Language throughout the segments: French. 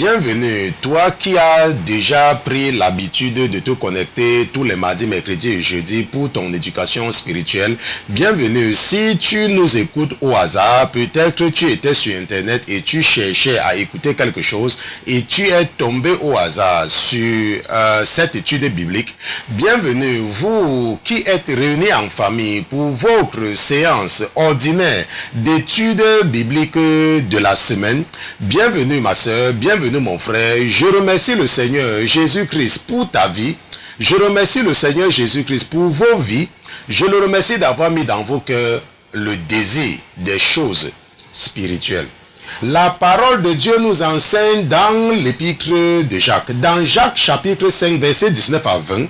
bienvenue. Toi qui as déjà pris l'habitude de te connecter tous les mardis, mercredis et jeudis pour ton éducation spirituelle, bienvenue. Si tu nous écoutes au hasard, peut-être tu étais sur Internet et tu cherchais à écouter quelque chose et tu es tombé au hasard sur cette étude biblique, bienvenue. Vous qui êtes réunis en famille pour votre séance ordinaire d'études bibliques de la semaine, bienvenue ma soeur, bienvenue mon frère. Je remercie le Seigneur Jésus-Christ pour ta vie. Je remercie le Seigneur Jésus-Christ pour vos vies. Je le remercie d'avoir mis dans vos cœurs le désir des choses spirituelles. La parole de Dieu nous enseigne dans l'épître de Jacques. Dans Jacques chapitre 5 verset 19 à 20,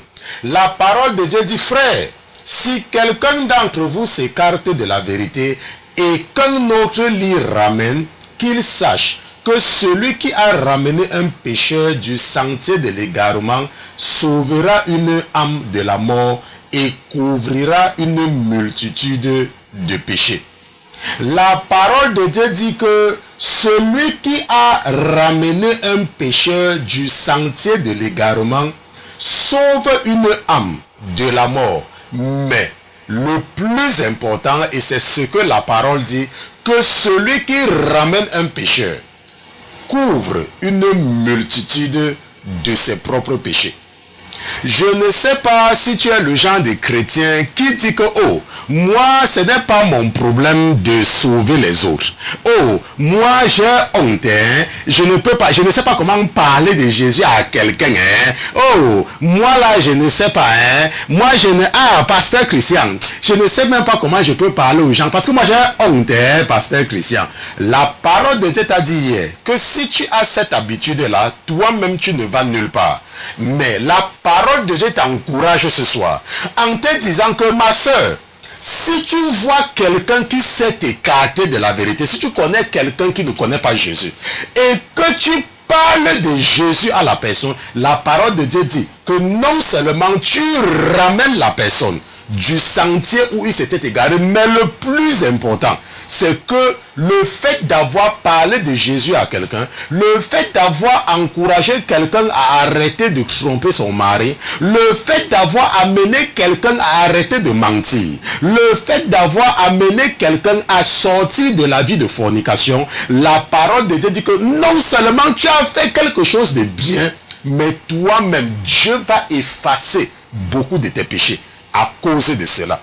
la parole de Dieu dit: frère, si quelqu'un d'entre vous s'écarte de la vérité et qu'un autre l'y ramène, qu'il sache que celui qui a ramené un pécheur du sentier de l'égarement sauvera une âme de la mort et couvrira une multitude de péchés. La parole de Dieu dit que celui qui a ramené un pécheur du sentier de l'égarement sauve une âme de la mort. Mais le plus important, et c'est ce que la parole dit, que celui qui ramène un pécheur couvre une multitude de ses propres péchés. Je ne sais pas si tu es le genre de chrétien qui dit que oh, moi ce n'est pas mon problème de sauver les autres. Oh, moi j'ai honte, hein? Je ne sais pas comment parler de Jésus à quelqu'un, hein? Oh, moi là je ne sais pas, hein? Moi je ne... Ah, pasteur Christian, je ne sais même pas comment je peux parler aux gens parce que moi j'ai honte, hein, pasteur Christian. La parole de Dieu t'a dit hier que si tu as cette habitude là, toi-même tu ne vas nulle part. Mais la parole de Dieu t'encourage ce soir en te disant que ma soeur, si tu vois quelqu'un qui s'est écarté de la vérité, si tu connais quelqu'un qui ne connaît pas Jésus et que tu parles de Jésus à la personne, la parole de Dieu dit que non seulement tu ramènes la personne du sentier où il s'était égaré, mais le plus important, c'est que le fait d'avoir parlé de Jésus à quelqu'un, le fait d'avoir encouragé quelqu'un à arrêter de tromper son mari, le fait d'avoir amené quelqu'un à arrêter de mentir, le fait d'avoir amené quelqu'un à sortir de la vie de fornication, la parole de Dieu dit que non seulement tu as fait quelque chose de bien, mais toi-même, Dieu va effacer beaucoup de tes péchés à cause de cela.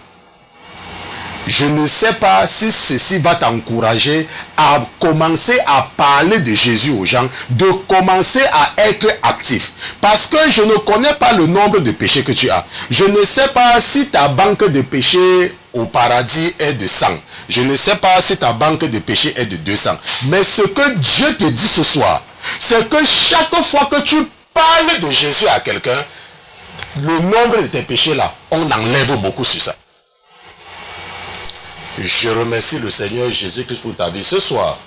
Je ne sais pas si ceci va t'encourager à commencer à parler de Jésus aux gens, de commencer à être actif. Parce que je ne connais pas le nombre de péchés que tu as. Je ne sais pas si ta banque de péchés au paradis est de 100. Je ne sais pas si ta banque de péchés est de 200. Mais ce que Dieu te dit ce soir, c'est que chaque fois que tu parles de Jésus à quelqu'un, le nombre de tes péchés là, on enlève beaucoup sur ça. Je remercie le Seigneur Jésus-Christ pour ta vie. Ce soir,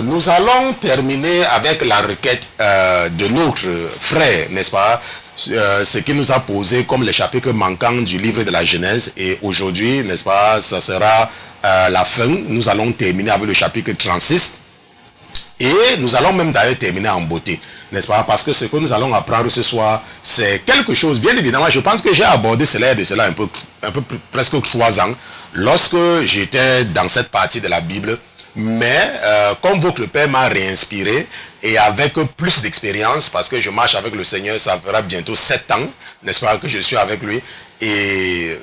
nous allons terminer avec la requête de notre frère, n'est-ce pas? Ce qui nous a posé comme les chapitres manquants du livre de la Genèse. Et aujourd'hui, n'est-ce pas, ça sera la fin. Nous allons terminer avec le chapitre 36. Et nous allons même d'ailleurs terminer en beauté, n'est-ce pas? Parce que ce que nous allons apprendre ce soir, c'est quelque chose, bien évidemment, je pense que j'ai abordé cela de cela un peu presque 3 ans, lorsque j'étais dans cette partie de la Bible. Mais comme votre père m'a réinspiré et avec plus d'expérience, parce que je marche avec le Seigneur, ça fera bientôt 7 ans, n'est-ce pas, que je suis avec lui, et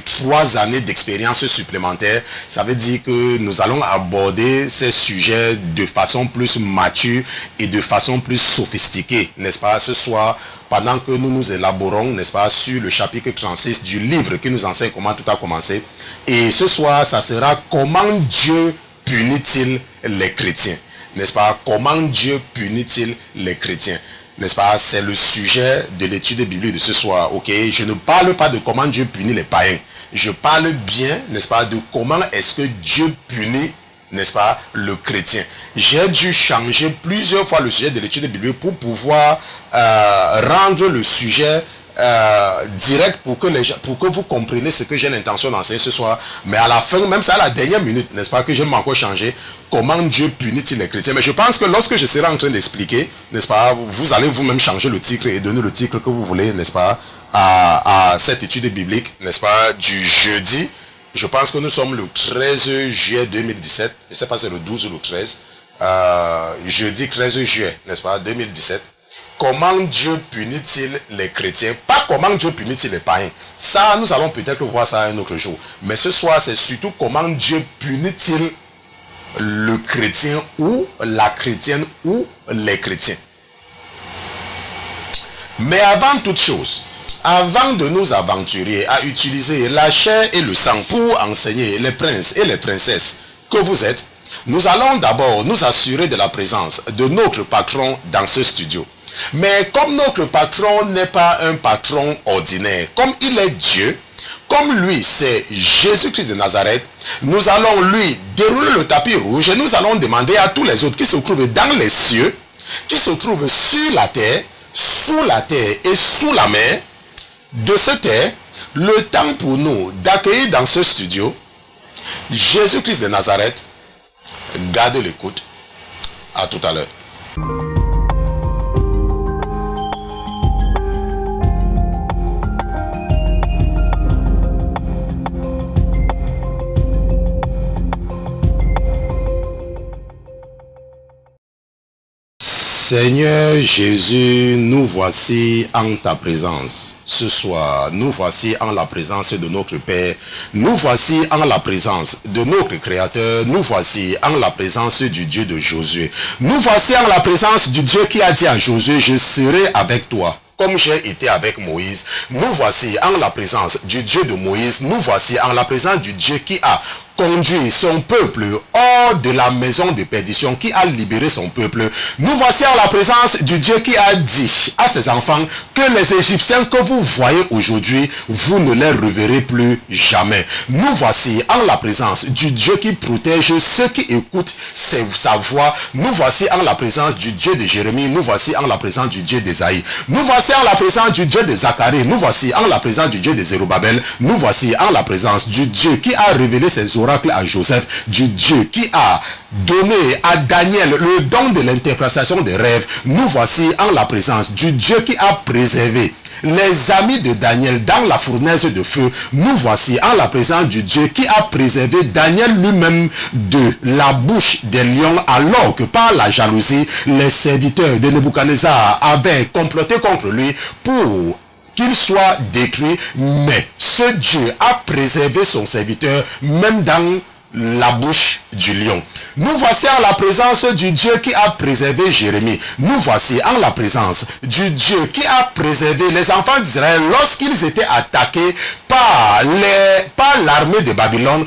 3 années d'expérience supplémentaire, ça veut dire que nous allons aborder ces sujets de façon plus mature et de façon plus sophistiquée, n'est-ce pas, ce soir, pendant que nous nous élaborons, n'est-ce pas, sur le chapitre 36 du livre qui nous enseigne comment tout a commencé. Et ce soir, ça sera comment Dieu punit-il les chrétiens, n'est-ce pas? Comment Dieu punit-il les chrétiens, n'est-ce pas? C'est le sujet de l'étude biblique de ce soir, ok? Je ne parle pas de comment Dieu punit les païens. Je parle bien, n'est-ce pas, de comment est-ce que Dieu punit, n'est-ce pas, le chrétien. J'ai dû changer plusieurs fois le sujet de l'étude biblique pour pouvoir rendre le sujet direct pour que vous compreniez ce que j'ai l'intention d'enseigner ce soir. Mais à la fin, même ça à la dernière minute, n'est-ce pas, que j'aime encore changer, comment Dieu punit-il les chrétiens. Mais je pense que lorsque je serai en train d'expliquer, n'est-ce pas, vous allez vous-même changer le titre et donner le titre que vous voulez, n'est-ce pas, à cette étude biblique, n'est-ce pas, du jeudi. Je pense que nous sommes le 13 juillet 2017. Je ne sais pas si c'est le 12 ou le 13. Jeudi 13 juillet, n'est-ce pas, 2017. Comment Dieu punit-il les chrétiens? Pas comment Dieu punit-il les païens. Ça, nous allons peut-être voir ça un autre jour. Mais ce soir, c'est surtout comment Dieu punit-il le chrétien ou la chrétienne ou les chrétiens. Mais avant toute chose, avant de nous aventurer à utiliser la chair et le sang pour enseigner les princes et les princesses que vous êtes, nous allons d'abord nous assurer de la présence de notre patron dans ce studio. Mais comme notre patron n'est pas un patron ordinaire, comme il est Dieu, comme lui c'est Jésus-Christ de Nazareth, nous allons lui dérouler le tapis rouge et nous allons demander à tous les autres qui se trouvent dans les cieux, qui se trouvent sur la terre, sous la terre et sous la mer, de cette terre, le temps pour nous d'accueillir dans ce studio Jésus-Christ de Nazareth. Gardez l'écoute. À tout à l'heure. Seigneur Jésus, nous voici en ta présence. Ce soir, nous voici en la présence de notre Père. Nous voici en la présence de notre Créateur. Nous voici en la présence du Dieu de Josué. Nous voici en la présence du Dieu qui a dit à Josué, je serai avec toi, comme j'ai été avec Moïse. Nous voici en la présence du Dieu de Moïse. Nous voici en la présence du Dieu qui a conduit son peuple hors de la maison de perdition, qui a libéré son peuple. Nous voici en la présence du Dieu qui a dit à ses enfants que les Égyptiens que vous voyez aujourd'hui, vous ne les reverrez plus jamais. Nous voici en la présence du Dieu qui protège ceux qui écoutent sa voix. Nous voici en la présence du Dieu de Jérémie. Nous voici en la présence du Dieu d'Ésaïe. Nous voici en la présence du Dieu de Zacharie. Nous voici en la présence du Dieu de Zérubabel. Nous voici en la présence du Dieu qui a révélé ses oracles à Joseph, du Dieu qui a donné à Daniel le don de l'interprétation des rêves. Nous voici en la présence du Dieu qui a préservé les amis de Daniel dans la fournaise de feu. Nous voici en la présence du Dieu qui a préservé Daniel lui-même de la bouche des lions, alors que par la jalousie, les serviteurs de Nebuchadnezzar avaient comploté contre lui pour qu'il soit détruit. Mais ce Dieu a préservé son serviteur même dans la bouche du lion. Nous voici en la présence du Dieu qui a préservé Jérémie. Nous voici en la présence du Dieu qui a préservé les enfants d'Israël lorsqu'ils étaient attaqués par l'armée de Babylone.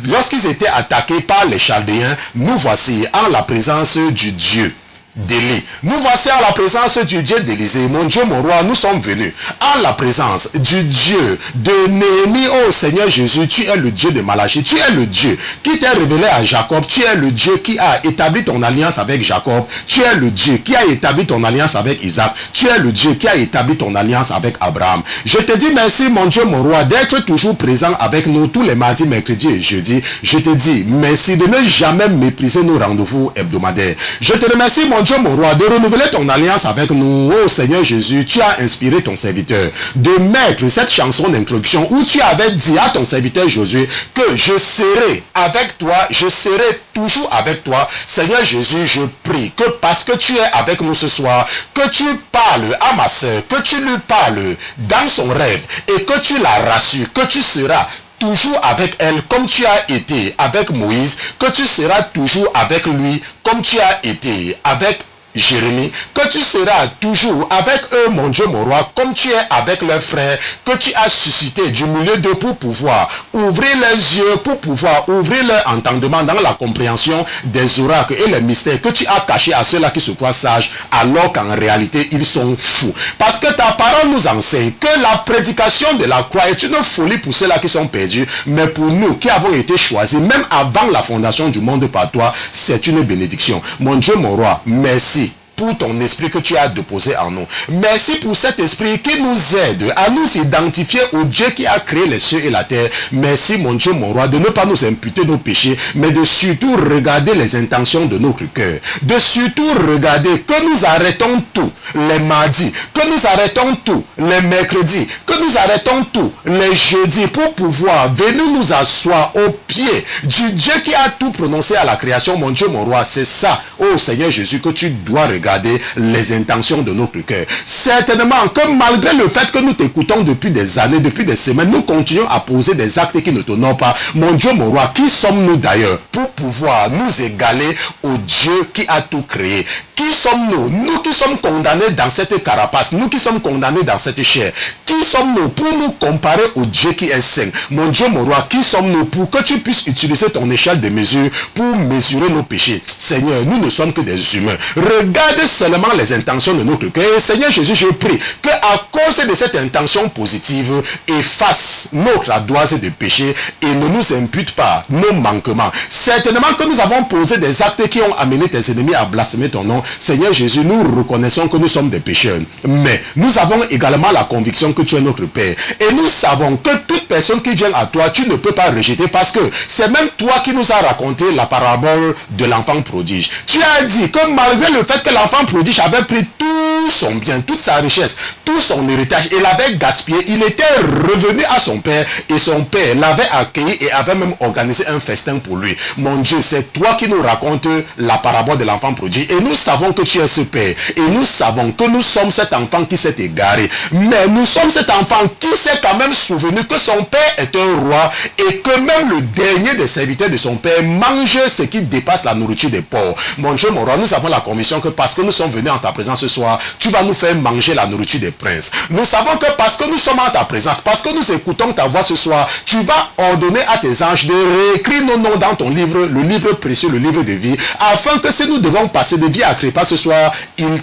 Lorsqu'ils étaient attaqués par les Chaldéens, nous voici en la présence du Dieu d'Élie. Nous voici en la présence du Dieu d'Élysée. Mon Dieu, mon roi, nous sommes venus en la présence du Dieu de Néhémie. Oh Seigneur Jésus, tu es le Dieu de Malachie. Tu es le Dieu qui t'est révélé à Jacob. Tu es le Dieu qui a établi ton alliance avec Jacob. Tu es le Dieu qui a établi ton alliance avec Isaac. Tu es le Dieu qui a établi ton alliance avec Abraham. Je te dis merci, mon Dieu, mon roi, d'être toujours présent avec nous tous les mardis, mercredis et jeudis. Je te dis merci de ne jamais mépriser nos rendez-vous hebdomadaires. Je te remercie, mon Dieu, mon roi, de renouveler ton alliance avec nous. Oh Seigneur Jésus, tu as inspiré ton serviteur de mettre cette chanson d'introduction où tu avais dit à ton serviteur Josué que je serai avec toi, je serai toujours avec toi. Seigneur Jésus, je prie que parce que tu es avec nous ce soir, que tu parles à ma soeur, que tu lui parles dans son rêve et que tu la rassures, que tu seras toujours avec elle comme tu as été avec Moïse, que tu seras toujours avec lui comme tu as été avec Jérémie, que tu seras toujours avec eux, mon Dieu, mon roi, comme tu es avec leurs frères, que tu as suscité du milieu d'eux pour pouvoir ouvrir les yeux, pour pouvoir ouvrir leur entendement dans la compréhension des oracles et les mystères que tu as cachés à ceux-là qui se croient sages, alors qu'en réalité, ils sont fous. Parce que ta parole nous enseigne que la prédication de la croix est une folie pour ceux-là qui sont perdus, mais pour nous qui avons été choisis, même avant la fondation du monde par toi, c'est une bénédiction. Mon Dieu, mon roi, merci pour ton esprit que tu as déposé en nous. Merci pour cet esprit qui nous aide à nous identifier au Dieu qui a créé les cieux et la terre. Merci mon Dieu, mon roi, de ne pas nous imputer nos péchés, mais de surtout regarder les intentions de notre cœur. De surtout regarder que nous arrêtons tout les mardis, que nous arrêtons tout les mercredis, que nous arrêtons tout les jeudis pour pouvoir venir nous asseoir au pied du Dieu qui a tout prononcé à la création. Mon Dieu, mon roi, c'est ça, oh Seigneur Jésus, que tu dois regarder les intentions de notre cœur. Certainement que malgré le fait que nous t'écoutons depuis des années, depuis des semaines, nous continuons à poser des actes qui ne t'honorent pas. Mon Dieu, mon roi, qui sommes-nous d'ailleurs pour pouvoir nous égaler au Dieu qui a tout créé? Qui sommes-nous? Nous qui sommes condamnés dans cette carapace, nous qui sommes condamnés dans cette chair. Qui sommes-nous pour nous comparer au Dieu qui est saint? Mon Dieu, mon roi, qui sommes-nous pour que tu puisses utiliser ton échelle de mesure pour mesurer nos péchés? Seigneur, nous ne sommes que des humains. Regarde seulement les intentions de notre cœur. Et Seigneur Jésus, je prie que à cause de cette intention positive, efface notre ardoise de péché et ne nous impute pas nos manquements. Certainement que nous avons posé des actes qui ont amené tes ennemis à blasphémer ton nom. Seigneur Jésus, nous reconnaissons que nous sommes des pécheurs. Mais nous avons également la conviction que tu es notre Père. Et nous savons que toute personne qui vient à toi, tu ne peux pas rejeter parce que c'est même toi qui nous as raconté la parabole de l'enfant prodige. Tu as dit que malgré le fait que l'enfant prodige avait pris tout son bien, toute sa richesse, tout son héritage et l'avait gaspillé, il était revenu à son père et son père l'avait accueilli et avait même organisé un festin pour lui. Mon Dieu, c'est toi qui nous racontes la parabole de l'enfant prodige et nous savons que tu es ce père et nous savons que nous sommes cet enfant qui s'est égaré, mais nous sommes cet enfant qui s'est quand même souvenu que son père est un roi et que même le dernier des serviteurs de son père mange ce qui dépasse la nourriture des porcs. Mon Dieu, mon roi, nous avons la conviction que parce que nous sommes venus en ta présence ce soir, tu vas nous faire manger la nourriture des princes. Nous savons que parce que nous sommes en ta présence, parce que nous écoutons ta voix ce soir, tu vas ordonner à tes anges de réécrire nos noms dans ton livre, le livre précieux, le livre de vie, afin que si nous devons passer de vie à trépas ce soir,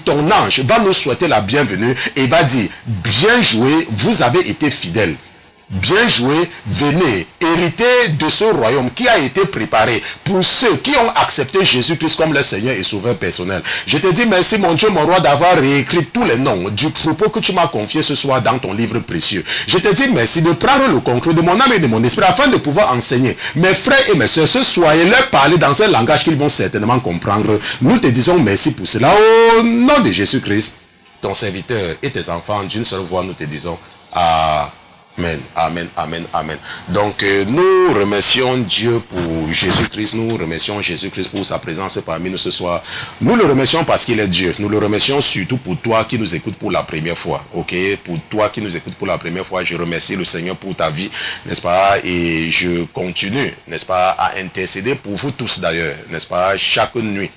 ton ange va nous souhaiter la bienvenue et va dire, bien joué, vous avez été fidèles. Bien joué, venez hériter de ce royaume qui a été préparé pour ceux qui ont accepté Jésus-Christ comme leur Seigneur et Sauveur personnel. Je te dis merci mon Dieu, mon roi, d'avoir réécrit tous les noms du troupeau que tu m'as confié ce soir dans ton livre précieux. Je te dis merci de prendre le contrôle de mon âme et de mon esprit afin de pouvoir enseigner mes frères et mes soeurs ce soir et leur parler dans un langage qu'ils vont certainement comprendre. Nous te disons merci pour cela au nom de Jésus-Christ, ton serviteur et tes enfants d'une seule voix, nous te disons Amen, amen, amen, amen. Donc, nous remercions Dieu pour Jésus-Christ. Nous remercions Jésus-Christ pour sa présence parmi nous ce soir. Nous le remercions parce qu'il est Dieu. Nous le remercions surtout pour toi qui nous écoutes pour la première fois. Ok? Pour toi qui nous écoutes pour la première fois, je remercie le Seigneur pour ta vie, n'est-ce pas? Et je continue, n'est-ce pas, à intercéder pour vous tous d'ailleurs, n'est-ce pas? Chaque nuit.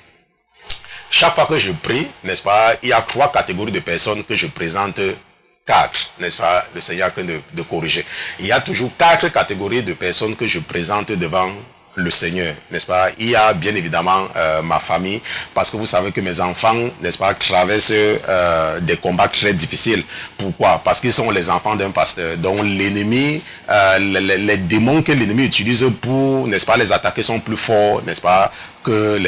Chaque fois que je prie, n'est-ce pas, il y a 3 catégories de personnes que je présente. 4, n'est-ce pas, le Seigneur est en train de corriger. Il y a toujours 4 catégories de personnes que je présente devant le Seigneur, n'est-ce pas? Il y a bien évidemment ma famille, parce que vous savez que mes enfants, n'est-ce pas, traversent des combats très difficiles. Pourquoi? Parce qu'ils sont les enfants d'un pasteur. Donc l'ennemi, les démons que l'ennemi utilise pour, n'est-ce pas, les attaquer sont plus forts, n'est-ce pas, que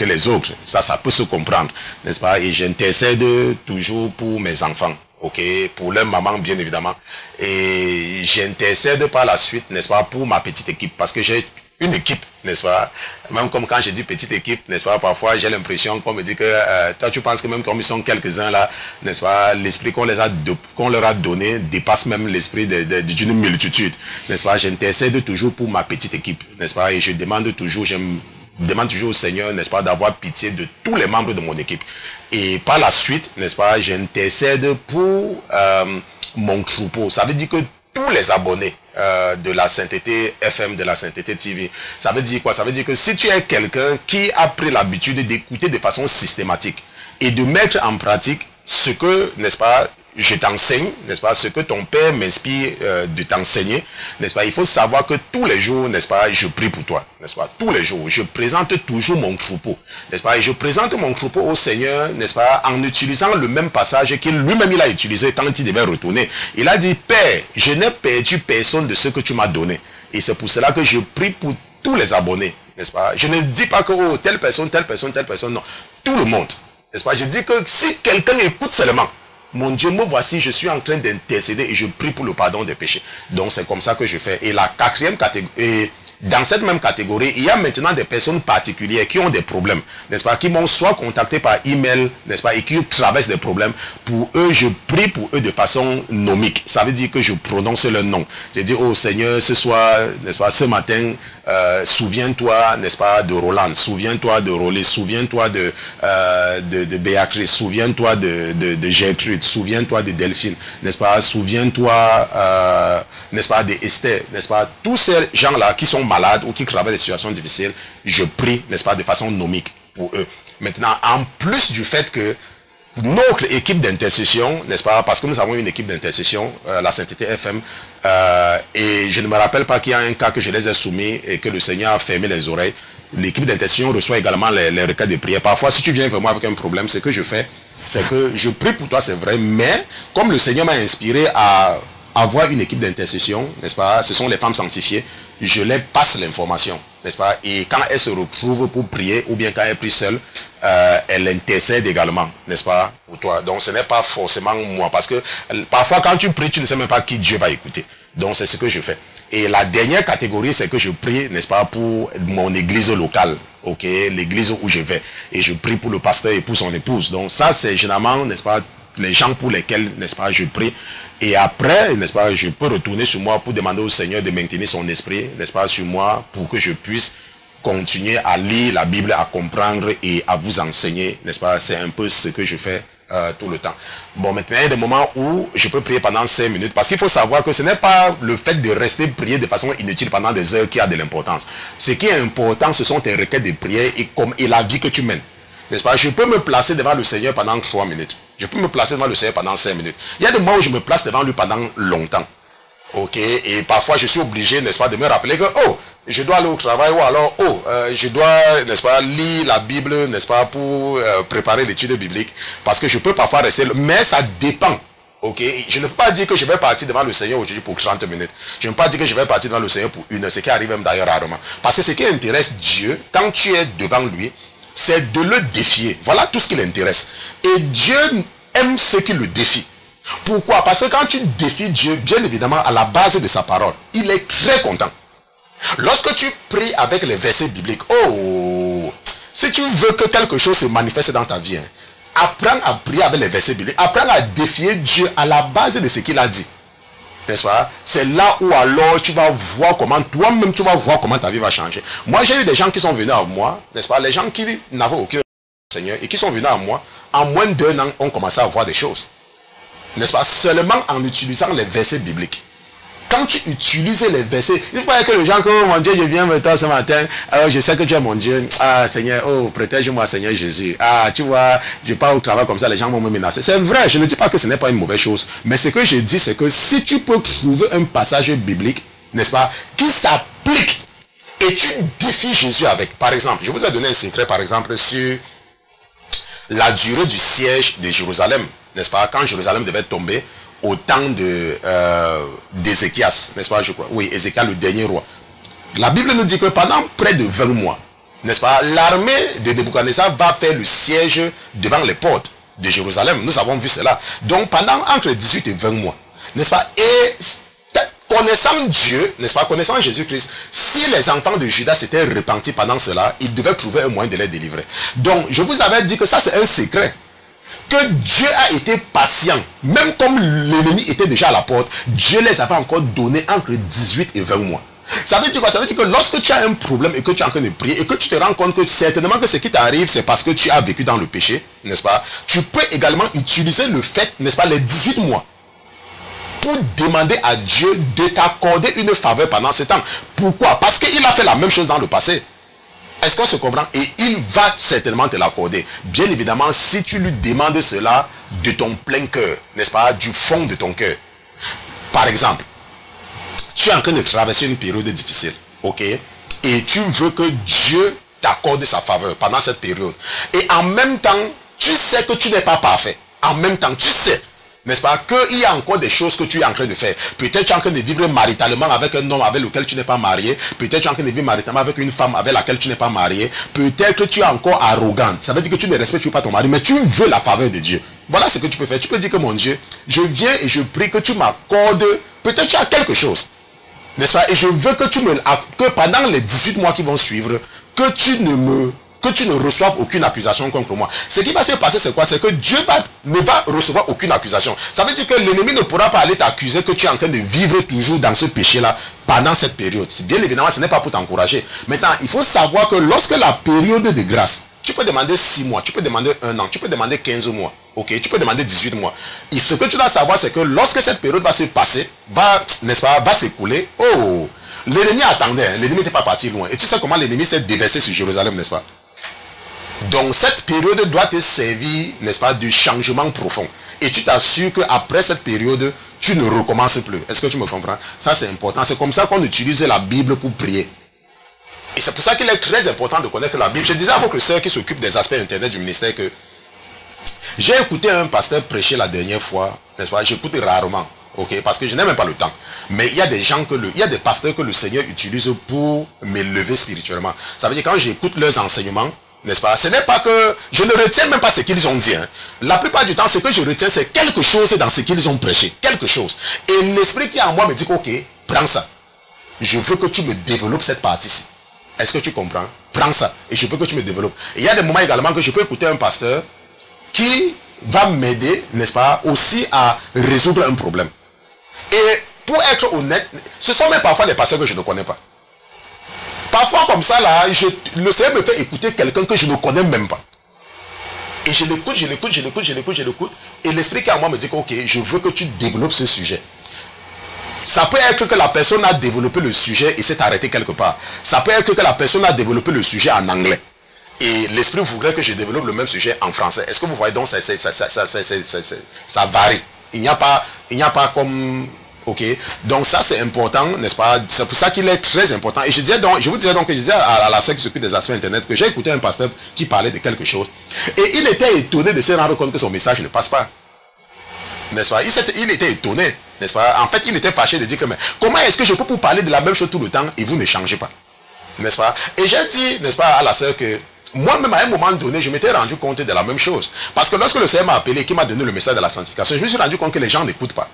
les autres. Ça peut se comprendre, n'est-ce pas? Et j'intercède toujours pour mes enfants. Ok, pour leur maman bien évidemment, et j'intercède par la suite, n'est-ce pas, pour ma petite équipe, parce que j'ai une équipe, n'est-ce pas, même comme quand je dis petite équipe, n'est-ce pas, parfois j'ai l'impression qu'on me dit que toi tu penses que même comme ils sont quelques-uns là, n'est-ce pas, l'esprit qu'on leur a donné dépasse même l'esprit d'une multitude, n'est-ce pas? J'intercède toujours pour ma petite équipe, n'est-ce pas, et je demande toujours au Seigneur, n'est-ce pas, d'avoir pitié de tous les membres de mon équipe. Et par la suite, n'est-ce pas, j'intercède pour mon troupeau. Ça veut dire que tous les abonnés de la Sainteté FM, de la Sainteté TV, ça veut dire quoi? Ça veut dire que si tu es quelqu'un qui a pris l'habitude d'écouter de façon systématique et de mettre en pratique ce que, n'est-ce pas, je t'enseigne, n'est-ce pas, ce que ton père m'inspire de t'enseigner, n'est-ce pas, il faut savoir que tous les jours, n'est-ce pas, je prie pour toi, n'est-ce pas, tous les jours, je présente toujours mon troupeau, n'est-ce pas, et je présente mon troupeau au Seigneur, n'est-ce pas, en utilisant le même passage qu'il lui-même il a utilisé quand il devait retourner. Il a dit, Père, je n'ai perdu personne de ce que tu m'as donné, et c'est pour cela que je prie pour tous les abonnés, n'est-ce pas. Je ne dis pas que, oh, telle personne, non, tout le monde. N'est-ce pas? Je dis que si quelqu'un écoute seulement, mon Dieu, me voici, je suis en train d'intercéder et je prie pour le pardon des péchés. Donc c'est comme ça que je fais. Et la quatrième catégorie, dans cette même catégorie, il y a maintenant des personnes particulières qui ont des problèmes, n'est-ce pas, qui m'ont soit contacté par email, n'est-ce pas, et qui traversent des problèmes. Pour eux, je prie pour eux de façon nomique. Ça veut dire que je prononce leur nom. Je dis, oh Seigneur, ce soir, n'est-ce pas, ce matin, souviens-toi, n'est-ce pas, de Roland, souviens-toi de Rolé, souviens-toi de Béatrice, souviens-toi de Gertrude, souviens-toi de Delphine, n'est-ce pas, souviens-toi, n'est-ce pas, de Esther, n'est-ce pas, tous ces gens-là qui sont malades ou qui traversent des situations difficiles, je prie, n'est-ce pas, de façon nomique pour eux. Maintenant, en plus du fait que notre équipe d'intercession, n'est-ce pas, parce que nous avons une équipe d'intercession, la Sainteté FM, et je ne me rappelle pas qu'il y a un cas que je les ai soumis et que le Seigneur a fermé les oreilles. L'équipe d'intercession reçoit également les requêtes de prière. Parfois, si tu viens vraiment avec un problème, ce que je fais, c'est que je prie pour toi, c'est vrai, mais comme le Seigneur m'a inspiré à avoir une équipe d'intercession, n'est-ce pas, ce sont les femmes sanctifiées, je les passe l'information, n'est-ce pas, et quand elles se retrouvent pour prier, ou bien quand elles prient seules, elles intercèdent également, n'est-ce pas, pour toi. Donc ce n'est pas forcément moi, parce que parfois quand tu pries, tu ne sais même pas qui Dieu va écouter. Donc c'est ce que je fais. Et la dernière catégorie, c'est que je prie, n'est-ce pas, pour mon église locale, ok, l'église où je vais, et je prie pour le pasteur et pour son épouse. Donc ça, c'est généralement, n'est-ce pas, les gens pour lesquels, n'est-ce pas, je prie. Et après, n'est-ce pas, je peux retourner sur moi pour demander au Seigneur de maintenir son esprit, n'est-ce pas, sur moi, pour que je puisse continuer à lire la Bible, à comprendre et à vous enseigner, n'est-ce pas. C'est un peu ce que je fais tout le temps. Bon, maintenant, il y a des moments où je peux prier pendant 5 minutes, parce qu'il faut savoir que ce n'est pas le fait de rester prier de façon inutile pendant des heures qui a de l'importance. Ce qui est important, ce sont tes requêtes de prière et la vie que tu mènes, n'est-ce pas. Je peux me placer devant le Seigneur pendant 3 minutes. Je peux me placer devant le Seigneur pendant 5 minutes. Il y a des moments où je me place devant lui pendant longtemps. Ok, et parfois je suis obligé, n'est-ce pas, de me rappeler que, oh, je dois aller au travail, ou alors, oh, je dois, n'est-ce pas, lire la Bible, n'est-ce pas, pour préparer l'étude biblique. Parce que je peux parfois rester, mais ça dépend. Ok, je ne peux pas dire que je vais partir devant le Seigneur aujourd'hui pour 30 minutes. Je ne peux pas dire que je vais partir devant le Seigneur pour 1 heure, ce qui arrive même d'ailleurs rarement. Parce que ce qui intéresse Dieu, quand tu es devant lui, c'est de le défier. Voilà tout ce qui l'intéresse. Et Dieu aime ceux qui le défient. Pourquoi? Parce que quand tu défies Dieu, bien évidemment, à la base de sa parole, il est très content. Lorsque tu pries avec les versets bibliques, oh, si tu veux que quelque chose se manifeste dans ta vie, apprends à prier avec les versets bibliques, apprends à défier Dieu à la base de ce qu'il a dit. N'est-ce pas? C'est là où alors tu vas voir comment, toi-même tu vas voir comment ta vie va changer. Moi j'ai eu des gens qui sont venus à moi, n'est-ce pas? Les gens qui n'avaient aucun Seigneur et qui sont venus à moi, en moins d'1 an, ont commencé à voir des choses. N'est-ce pas? Seulement en utilisant les versets bibliques. Quand tu utilises les versets, il faut que les gens, oh mon Dieu, je viens vers toi ce matin, alors je sais que tu es mon Dieu, ah Seigneur, oh protège-moi Seigneur Jésus, ah tu vois, je pars au travail comme ça, les gens vont me menacer. C'est vrai, je ne dis pas que ce n'est pas une mauvaise chose, mais ce que je dis, c'est que si tu peux trouver un passage biblique, n'est-ce pas, qui s'applique, et tu défies Jésus avec, par exemple, je vous ai donné un secret, par exemple, sur la durée du siège de Jérusalem, n'est-ce pas, quand Jérusalem devait tomber, au temps d'Ézéchias, n'est-ce pas, je crois. Oui, Ézéchias, le dernier roi. La Bible nous dit que pendant près de 20 mois, n'est-ce pas, l'armée de Nebuchadnezzar va faire le siège devant les portes de Jérusalem. Nous avons vu cela. Donc, pendant entre 18 et 20 mois, n'est-ce pas, et connaissant Dieu, n'est-ce pas, connaissant Jésus-Christ, si les enfants de Judas s'étaient repentis pendant cela, ils devaient trouver un moyen de les délivrer. Donc, je vous avais dit que ça, c'est un secret. Que Dieu a été patient, même comme l'ennemi était déjà à la porte, Dieu les avait encore donné entre 18 et 20 mois. Ça veut dire quoi? Ça veut dire que lorsque tu as un problème et que tu es en train de prier et que tu te rends compte que certainement que ce qui t'arrive, c'est parce que tu as vécu dans le péché, n'est-ce pas? Tu peux également utiliser le fait, n'est-ce pas, les 18 mois pour demander à Dieu de t'accorder une faveur pendant ce temps. Pourquoi? Parce qu'il a fait la même chose dans le passé. Est-ce qu'on se comprend? Et il va certainement te l'accorder. Bien évidemment, si tu lui demandes cela de ton plein cœur, n'est-ce pas, du fond de ton cœur. Par exemple, tu es en train de traverser une période difficile, ok? Et tu veux que Dieu t'accorde sa faveur pendant cette période. Et en même temps, tu sais que tu n'es pas parfait. En même temps, tu sais. N'est-ce pas? Qu'il y a encore des choses que tu es en train de faire. Peut-être tu es en train de vivre maritalement avec un homme avec lequel tu n'es pas marié. Peut-être tu es en train de vivre maritalement avec une femme avec laquelle tu n'es pas marié. Peut-être que tu es encore arrogante. Ça veut dire que tu ne respectes pas ton mari, mais tu veux la faveur de Dieu. Voilà ce que tu peux faire. Tu peux dire que mon Dieu, je viens et je prie que tu m'accordes. Peut-être tu as quelque chose. N'est-ce pas? Et je veux que que pendant les 18 mois qui vont suivre, que tu ne reçoives aucune accusation contre moi. Ce qui va se passer, c'est quoi? C'est que Dieu ne va recevoir aucune accusation. Ça veut dire que l'ennemi ne pourra pas aller t'accuser que tu es en train de vivre toujours dans ce péché-là pendant cette période. Bien évidemment, ce n'est pas pour t'encourager. Maintenant, il faut savoir que lorsque la période de grâce, tu peux demander 6 mois, tu peux demander 1 an, tu peux demander 15 mois, ok, tu peux demander 18 mois. Et ce que tu dois savoir, c'est que lorsque cette période va se passer, n'est-ce pas, va s'écouler, oh, l'ennemi attendait, l'ennemi n'était pas parti loin. Et tu sais comment l'ennemi s'est déversé sur Jérusalem, n'est-ce pas? Donc cette période doit te servir, n'est-ce pas, de changement profond. Et tu t'assures qu'après cette période, tu ne recommences plus. Est-ce que tu me comprends? Ça c'est important. C'est comme ça qu'on utilise la Bible pour prier. Et c'est pour ça qu'il est très important de connaître la Bible. Je disais à votre sœur qui s'occupe des aspects internet du ministère que j'ai écouté un pasteur prêcher la dernière fois, n'est-ce pas? J'écoute rarement, ok, parce que je n'ai même pas le temps. Mais il y a des gens il y a des pasteurs que le Seigneur utilise pour m'élever spirituellement. Ça veut dire quand j'écoute leurs enseignements, n'est-ce pas? Ce n'est pas que je ne retiens même pas ce qu'ils ont dit. Hein. La plupart du temps, ce que je retiens, c'est quelque chose dans ce qu'ils ont prêché. Quelque chose. Et l'esprit qui est en moi me dit ok, prends ça. Je veux que tu me développes cette partie-ci. Est-ce que tu comprends? Prends ça. Et je veux que tu me développes. Et il y a des moments également que je peux écouter un pasteur qui va m'aider, n'est-ce pas, aussi à résoudre un problème. Et pour être honnête, ce sont même parfois des pasteurs que je ne connais pas. Parfois comme ça là, le Seigneur me fait écouter quelqu'un que je ne connais même pas. Et je l'écoute. Et l'esprit qui en moi me dit que ok, je veux que tu développes ce sujet. Ça peut être que la personne a développé le sujet et s'est arrêtée quelque part. Ça peut être que la personne a développé le sujet en anglais. Et l'esprit voudrait que je développe le même sujet en français. Est-ce que vous voyez donc ça varie. Il n'y a pas comme... Ok, donc ça c'est important, n'est-ce pas? C'est pour ça qu'il est très important. Et je vous disais donc, à la soeur qui s'occupe des aspects internet que j'ai écouté un pasteur qui parlait de quelque chose. Et il était étonné de se rendre compte que son message ne passe pas. N'est-ce pas? Il était étonné, n'est-ce pas? En fait, il était fâché de dire que mais comment est-ce que je peux vous parler de la même chose tout le temps et vous ne changez pas? N'est-ce pas? Et j'ai dit, n'est-ce pas, à la soeur que moi-même à un moment donné, je m'étais rendu compte de la même chose. Parce que lorsque le Seigneur m'a appelé, qui m'a donné le message de la sanctification, je me suis rendu compte que les gens n'écoutent pas.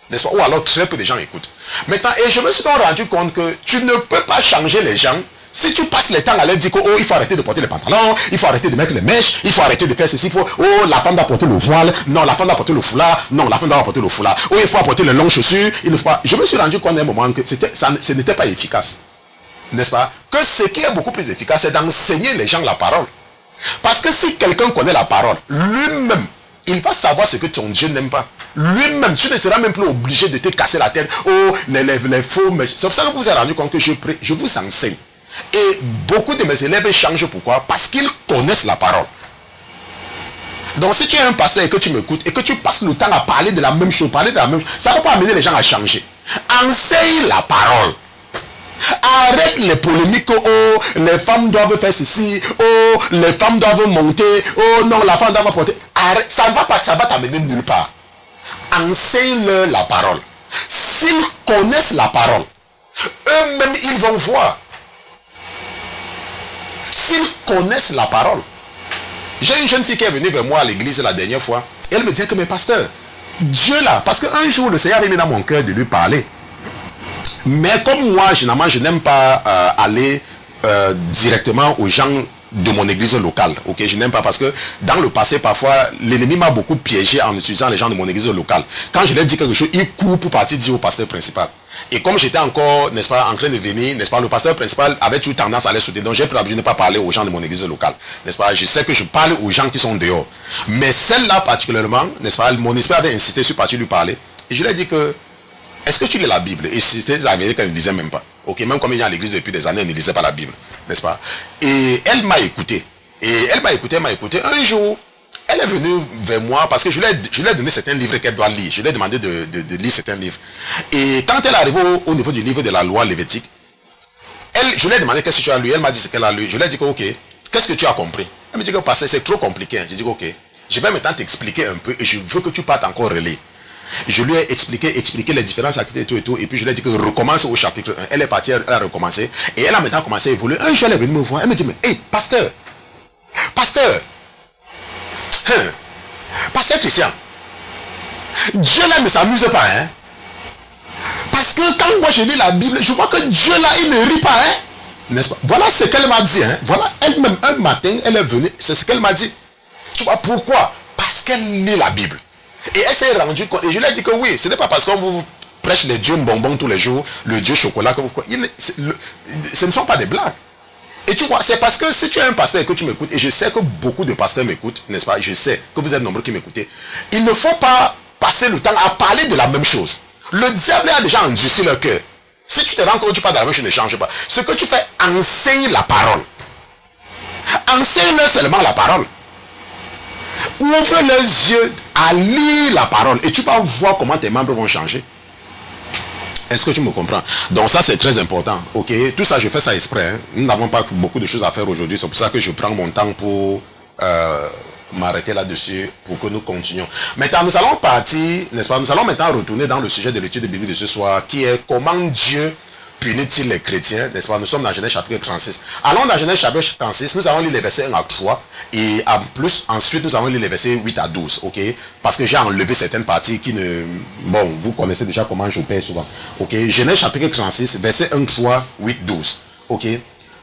N'est-ce pas? Ou alors très peu de gens écoutent. Maintenant, et je me suis donc rendu compte que tu ne peux pas changer les gens si tu passes le temps à leur dire que oh, il faut arrêter de porter les pantalons, il faut arrêter de mettre les mèches, il faut arrêter de faire ceci, il faut, oh, la femme doit porter le voile, non, la femme doit porter le foulard, non, la femme doit porter le foulard, oh, il faut apporter les longues chaussures, il ne faut pas. Je me suis rendu compte à un moment que ce n'était pas efficace. N'est-ce pas? Que ce qui est beaucoup plus efficace, c'est d'enseigner les gens la parole. Parce que si quelqu'un connaît la parole, lui-même, il va savoir ce que ton Dieu n'aime pas. Lui-même, tu ne seras même plus obligé de te casser la tête. Oh, les faux. C'est pour ça que vous vous êtes rendu compte que je vous enseigne. Et beaucoup de mes élèves changent. Pourquoi? Parce qu'ils connaissent la parole. Donc si tu es un pasteur et que tu m'écoutes et que tu passes le temps à parler de la même chose, ça ne va pas amener les gens à changer. Enseigne la parole. Arrête les polémiques. Oh, les femmes doivent faire ceci. Oh, les femmes doivent monter. Oh non, la femme doit porter. Arrête, ça va t'amener nulle part. Enseigne-leur la parole. S'ils connaissent la parole, eux-mêmes ils vont voir. S'ils connaissent la parole. J'ai une jeune fille qui est venue vers moi à l'église la dernière fois. Elle me disait que mes pasteurs, Dieu là, parce qu'un jour le Seigneur avait mis dans mon cœur de lui parler. Mais comme moi, généralement, je n'aime pas aller directement aux gens de mon église locale. Ok, je n'aime pas parce que dans le passé, parfois, l'ennemi m'a beaucoup piégé en utilisant les gens de mon église locale. Quand je leur dis quelque chose, ils courent pour partir dire au pasteur principal. Et comme j'étais encore, n'est-ce pas, en train de venir, n'est-ce pas, le pasteur principal avait toujours tendance à les soutenir. Donc j'ai pris l'habitude de ne pas parler aux gens de mon église locale. N'est-ce pas, je sais que je parle aux gens qui sont dehors. Mais celle-là particulièrement, n'est-ce pas, mon esprit avait insisté sur partir lui parler. Et je lui ai dit que est-ce que tu lis la Bible? Et c'était avéré qu'elle ne lisait même pas. Ok, même comme il y a à l'église depuis des années, elle ne lisait pas la Bible. N'est-ce pas? Et elle m'a écouté. Et elle m'a écouté. Un jour, elle est venue vers moi parce que je lui ai donné certains livres qu'elle doit lire. Je lui ai demandé de lire certains livres. Et quand elle est arrivée au niveau du livre de la loi lévitique, je lui ai demandé qu'est-ce que tu as lu. Elle m'a dit ce qu'elle a lu. Je lui ai dit que ok, qu'est-ce que tu as compris? Elle me dit que c'est trop compliqué. J'ai dit ok. Je vais maintenant t'expliquer un peu et je veux que tu partes encore relire. Je lui ai expliqué les différences activités et tout, et puis je lui ai dit que recommence au chapitre 1. Elle est partie, elle a recommencé, et elle a maintenant commencé à évoluer. Un jour, elle est venue me voir, elle me dit, mais, hey, pasteur, pasteur Christian, Dieu là ne s'amuse pas, hein. Parce que quand moi je lis la Bible, je vois que Dieu là, il ne rit pas, hein. N'est-ce pas? Voilà ce qu'elle m'a dit, hein. Voilà, elle-même, un matin, elle est venue, c'est ce qu'elle m'a dit. Tu vois pourquoi? Parce qu'elle lit la Bible. Et elle s'est rendue compte, et je lui ai dit que oui, ce n'est pas parce qu'on vous prêche les dieux bonbons tous les jours, le dieu chocolat que vous croyez. Ce ne sont pas des blagues. Et tu vois, c'est parce que si tu es un pasteur et que tu m'écoutes, et je sais que beaucoup de pasteurs m'écoutent, n'est-ce pas? Je sais que vous êtes nombreux qui m'écoutez. Il ne faut pas passer le temps à parler de la même chose. Le diable a déjà endurci leur cœur. Si tu te rends compte que tu parles de la même chose, ne change pas. Ce que tu fais, enseigne la parole. Enseigne-leur seulement la parole. Ouvre leurs yeux à lire la parole et tu vas voir comment tes membres vont changer. Est-ce que tu me comprends? Donc ça c'est très important, ok? Tout ça je fais ça exprès, hein? Nous n'avons pas beaucoup de choses à faire aujourd'hui, c'est pour ça que je prends mon temps pour m'arrêter là-dessus, pour que nous continuions. Maintenant nous allons partir, n'est-ce pas? Nous allons maintenant retourner dans le sujet de l'étude de Bible de ce soir, qui est comment Dieu punit-il les chrétiens, n'est-ce pas? Nous sommes dans Genèse chapitre 36. Allons dans Genèse chapitre 36, nous allons lire les versets 1 à 3. Et en plus, ensuite, nous allons lire les versets 8 à 12. Ok? Parce que j'ai enlevé certaines parties qui ne... Bon, vous connaissez déjà comment j'opère souvent. Ok? Genèse chapitre 36, versets 1, 3, 8, 12. Ok?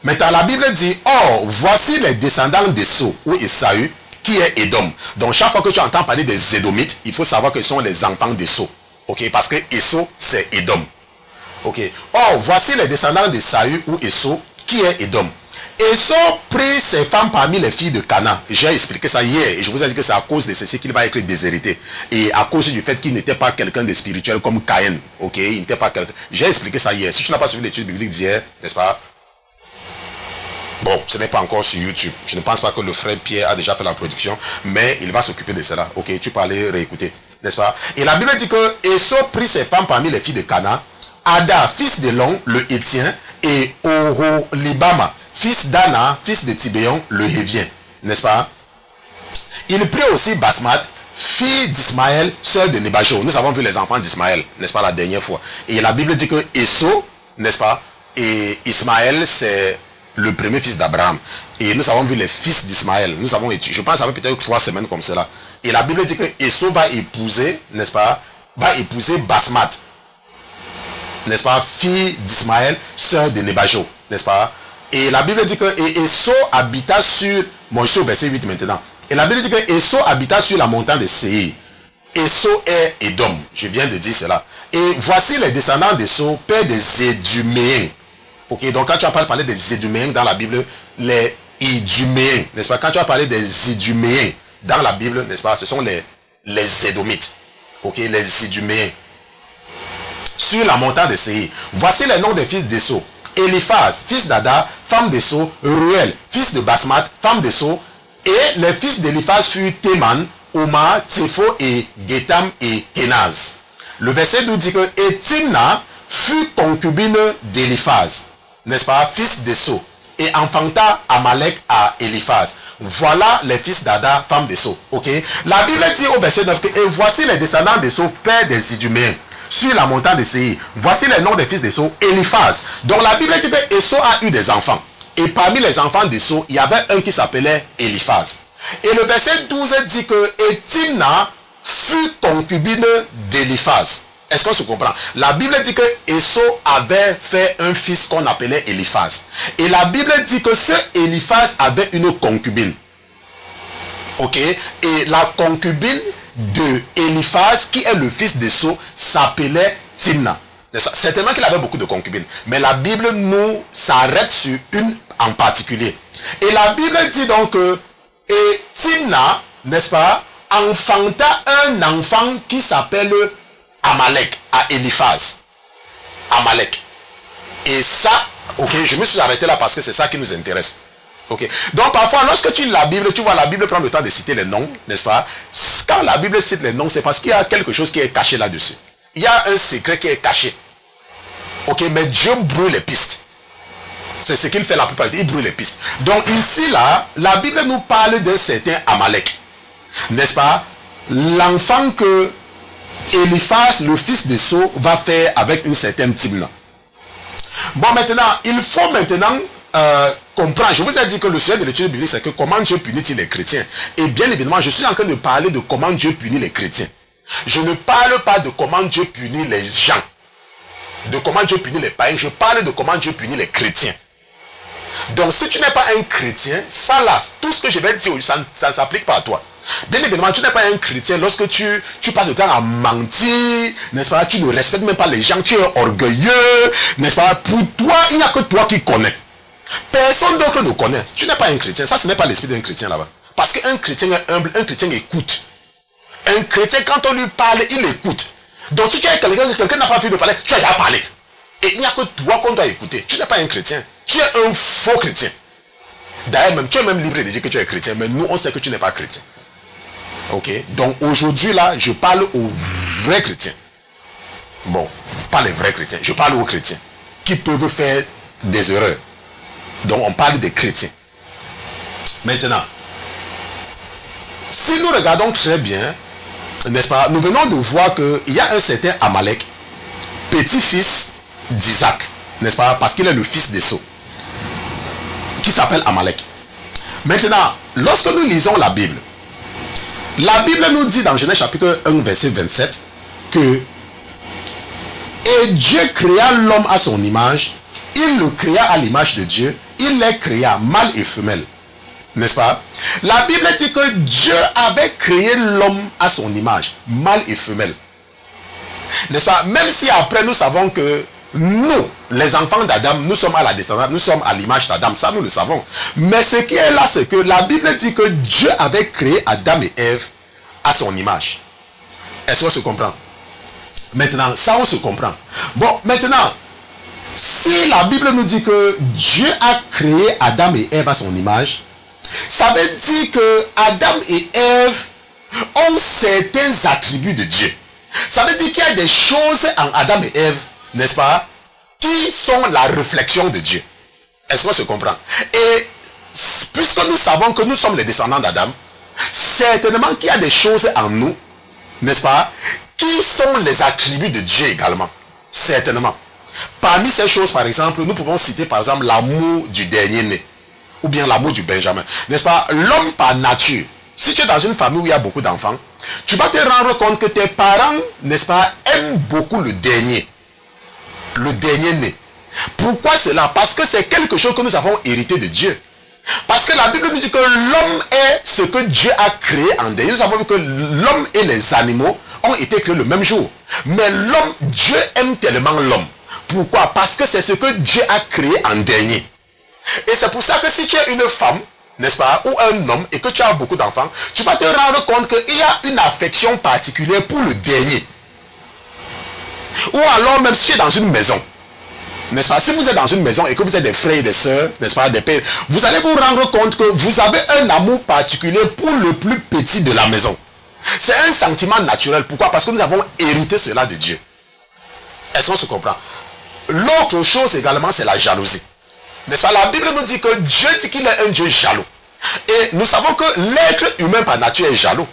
Maintenant, la Bible dit, oh, voici les descendants d'Esau ou Esaü, qui est Édom. Donc, chaque fois que tu entends parler des Édomites, il faut savoir que ce sont les enfants d'Esau. Ok? Parce que Esau, c'est Édom. Ok. Oh, voici les descendants de Saül ou Esau, qui est Édom. Esau prit ses femmes parmi les filles de Canaan. J'ai expliqué ça hier et je vous ai dit que c'est à cause de ceci qu'il va être déshérité. Et à cause du fait qu'il n'était pas quelqu'un de spirituel comme Caïn. Ok. Il n'était pas quelqu'un. J'ai expliqué ça hier. Si tu n'as pas suivi l'étude biblique d'hier, n'est-ce pas? Bon, ce n'est pas encore sur YouTube. Je ne pense pas que le frère Pierre a déjà fait la production, mais il va s'occuper de cela. Ok. Tu peux aller réécouter. N'est-ce pas? Et la Bible dit que Esau prit ses femmes parmi les filles de Canaan. Ada, fils de Lon, le Hétien, et Oholibama, fils d'Anna, fils de Tibéon, le Hévien. N'est-ce pas? Il prit aussi Basmat, fille d'Ismaël, sœur de Nebajo. Nous avons vu les enfants d'Ismaël, n'est-ce pas, la dernière fois. Et la Bible dit que Esau, n'est-ce pas, et Ismaël, c'est le premier fils d'Abraham. Et nous avons vu les fils d'Ismaël. Nous avons étudié, je pense, ça fait peut-être 3 semaines comme cela. Et la Bible dit que Esau va épouser, n'est-ce pas, va épouser Basmat. N'est-ce pas, fille d'Ismaël, sœur de Nebajo, n'est-ce pas? Et la Bible dit que Esau habita sur, bon je suis au verset 8 maintenant, et la Bible dit que Esau habita sur la montagne de Séir. Esau est Édom, je viens de dire cela. Et voici les descendants d'Esau, père des Éduméens. Ok, donc quand tu as parlé des Éduméens dans la Bible, les Iduméens, n'est-ce pas? Quand tu as parlé des Iduméens dans la Bible, n'est-ce pas? Ce sont les Édomites. Ok, les Iduméens. Sur la montagne de Séir. Voici les noms des fils d'Esau. Eliphaz, fils d'Ada, femme d'Esau. Ruel, fils de Basmat, femme d'Esau. Et les fils d'Eliphaz furent Théman, Oma, Tépho et Gétam et Kénaz. Le verset 12 dit que et Timna fut concubine d'Eliphaz, n'est-ce pas, fils d'Esau, et enfanta Amalek à Eliphaz. Voilà les fils d'Ada, femme d'Esau. Ok. La Bible dit au verset 9 que et voici les descendants d'Esau, père des Iduméens. Sur la montagne de Séir. Voici les noms des fils d'Esau. Eliphaz. Donc la Bible dit que Esau a eu des enfants. Et parmi les enfants d'Esau, il y avait un qui s'appelait Eliphaz. Et le verset 12 dit que et Timna fut concubine d'Eliphaz. Est-ce qu'on se comprend? La Bible dit que Esau avait fait un fils qu'on appelait Eliphaz. Et la Bible dit que ce Eliphaz avait une concubine. Ok. Et la concubine de Eliphaz, qui est le fils d'Esau, s'appelait Timna. Certainement qu'il avait beaucoup de concubines, mais la Bible nous s'arrête sur une en particulier. Et la Bible dit donc que et Timna, n'est-ce pas, enfanta un enfant qui s'appelle Amalek à Eliphaz. Amalek. Et ça, ok, je me suis arrêté là parce que c'est ça qui nous intéresse. Ok. Donc parfois, lorsque tu lis la Bible, tu vois la Bible prendre le temps de citer les noms, n'est-ce pas? Quand la Bible cite les noms, c'est parce qu'il y a quelque chose qui est caché là-dessus. Il y a un secret qui est caché. Ok, mais Dieu brûle les pistes. C'est ce qu'il fait la plupart du temps, il brûle les pistes. Donc ici, là, la Bible nous parle d'un certain Amalek. n'est-ce pas, l'enfant que Eliphaz, le fils de So, va faire avec une certaine Timna. Bon, maintenant, il faut maintenant comprendre. Je vous ai dit que le sujet de l'étude biblique, c'est que comment Dieu punit-il les chrétiens. Et bien évidemment, je suis en train de parler de comment Dieu punit les chrétiens. Je ne parle pas de comment Dieu punit les gens, de comment Dieu punit les païens. Je parle de comment Dieu punit les chrétiens. Donc, si tu n'es pas un chrétien, ça là, tout ce que je vais dire, ça ne s'applique pas à toi. Bien évidemment, tu n'es pas un chrétien lorsque tu passes le temps à mentir, n'est-ce pas? Tu ne respectes même pas les gens, tu es orgueilleux, n'est-ce pas? Pour toi, il n'y a que toi qui connais. Personne d'autre ne connaît. Tu n'es pas un chrétien. Ça, ce n'est pas l'esprit d'un chrétien là-bas. Parce qu'un chrétien est humble, un chrétien écoute. Un chrétien, quand on lui parle, il écoute. Donc, si tu es quelqu'un n'a pas envie de parler, tu as à parler. Et il n'y a que toi qu'on doit écouter. Tu n'es pas un chrétien. Tu es un faux chrétien. D'ailleurs, même, tu es même libre de dire que tu es chrétien, mais nous, on sait que tu n'es pas chrétien. Ok? Donc, aujourd'hui, là, je parle aux vrais chrétiens. Bon, pas les vrais chrétiens. Je parle aux chrétiens qui peuvent faire des erreurs. Donc, on parle des chrétiens. Maintenant, si nous regardons très bien, n'est-ce pas, nous venons de voir qu'il y a un certain Amalek, petit-fils d'Isaac, n'est-ce pas, parce qu'il est le fils d'Esau, qui s'appelle Amalek. Maintenant, lorsque nous lisons la Bible nous dit dans Genèse chapitre 1, verset 27, que et Dieu créa l'homme à son image, il le créa à l'image de Dieu, il les créa, mâle et femelle. N'est-ce pas? La Bible dit que Dieu avait créé l'homme à son image, mâle et femelle. N'est-ce pas? Même si après nous savons que nous, les enfants d'Adam, nous sommes à la descendance, nous sommes à l'image d'Adam, ça nous le savons. Mais ce qui est là, c'est que la Bible dit que Dieu avait créé Adam et Ève à son image. Est-ce qu'on se comprend? Maintenant, ça on se comprend. Bon, maintenant, si la Bible nous dit que Dieu a créé Adam et Ève à son image, ça veut dire que Adam et Ève ont certains attributs de Dieu. Ça veut dire qu'il y a des choses en Adam et Ève, n'est-ce pas, qui sont la réflexion de Dieu. Est-ce qu'on se comprend? Et puisque nous savons que nous sommes les descendants d'Adam, certainement qu'il y a des choses en nous, n'est-ce pas, qui sont les attributs de Dieu également. Certainement. Parmi ces choses, par exemple, nous pouvons citer par exemple l'amour du dernier-né, ou bien l'amour du Benjamin. N'est-ce pas? L'homme par nature, si tu es dans une famille où il y a beaucoup d'enfants, tu vas te rendre compte que tes parents, n'est-ce pas, aiment beaucoup le dernier. Le dernier-né. Pourquoi cela? Parce que c'est quelque chose que nous avons hérité de Dieu. Parce que la Bible nous dit que l'homme est ce que Dieu a créé en dernier. Nous avons vu que l'homme et les animaux ont été créés le même jour. Mais l'homme, Dieu aime tellement l'homme. Pourquoi? Parce que c'est ce que Dieu a créé en dernier. Et c'est pour ça que si tu es une femme, n'est-ce pas, ou un homme, et que tu as beaucoup d'enfants, tu vas te rendre compte qu'il y a une affection particulière pour le dernier. Ou alors même si tu es dans une maison, n'est-ce pas, si vous êtes dans une maison et que vous êtes des frères et des sœurs, n'est-ce pas, des pères, vous allez vous rendre compte que vous avez un amour particulier pour le plus petit de la maison. C'est un sentiment naturel. Pourquoi? Parce que nous avons hérité cela de Dieu. Est-ce qu'on se comprend? L'autre chose également, c'est la jalousie. N'est-ce pas? La Bible nous dit que Dieu dit qu'il est un Dieu jaloux. Et nous savons que l'être humain par nature est jaloux.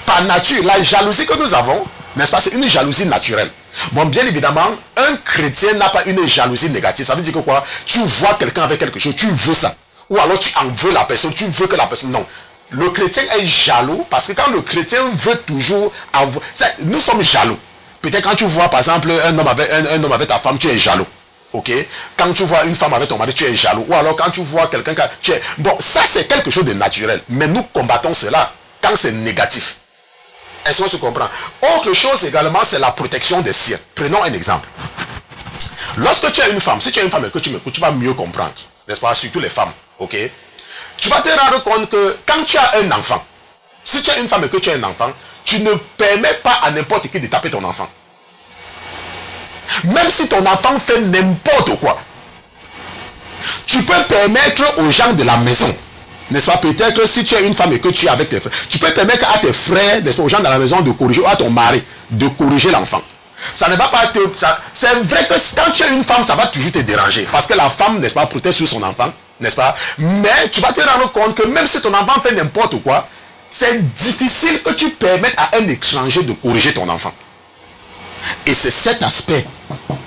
Par nature, la jalousie que nous avons, n'est-ce pas, c'est une jalousie naturelle. Bon, bien évidemment, un chrétien n'a pas une jalousie négative. Ça veut dire que quoi? Tu vois quelqu'un avec quelque chose, tu veux ça. Ou alors tu en veux la personne, tu veux que la personne... Non. Le chrétien est jaloux parce que quand le chrétien veut toujours avoir... Nous sommes jaloux. Peut-être quand tu vois par exemple un homme avec ta femme, tu es jaloux. Ok? Quand tu vois une femme avec ton mari, tu es jaloux. Ou alors quand tu vois quelqu'un, tu es... Bon, ça c'est quelque chose de naturel. Mais nous combattons cela quand c'est négatif. Est-ce qu'on se comprend? Autre chose également, c'est la protection des siens. Prenons un exemple. Lorsque tu es une femme, si tu es une femme et que tu m'écoutes, tu vas mieux comprendre. N'est-ce pas? Surtout les femmes. Ok? Tu vas te rendre compte que quand tu as un enfant, si tu es une femme et que tu as un enfant, tu ne permets pas à n'importe qui de taper ton enfant. Même si ton enfant fait n'importe quoi, tu peux permettre aux gens de la maison, n'est-ce pas, peut-être si tu es une femme et que tu es avec tes frères, tu peux permettre à tes frères, n'est-ce pas, aux gens de la maison de corriger, ou à ton mari de corriger l'enfant. Ça ne va pas te... C'est vrai que quand tu es une femme, ça va toujours te déranger. Parce que la femme, n'est-ce pas, protège sur son enfant, n'est-ce pas. Mais tu vas te rendre compte que même si ton enfant fait n'importe quoi, c'est difficile que tu permettes à un étranger de corriger ton enfant. Et c'est cet aspect,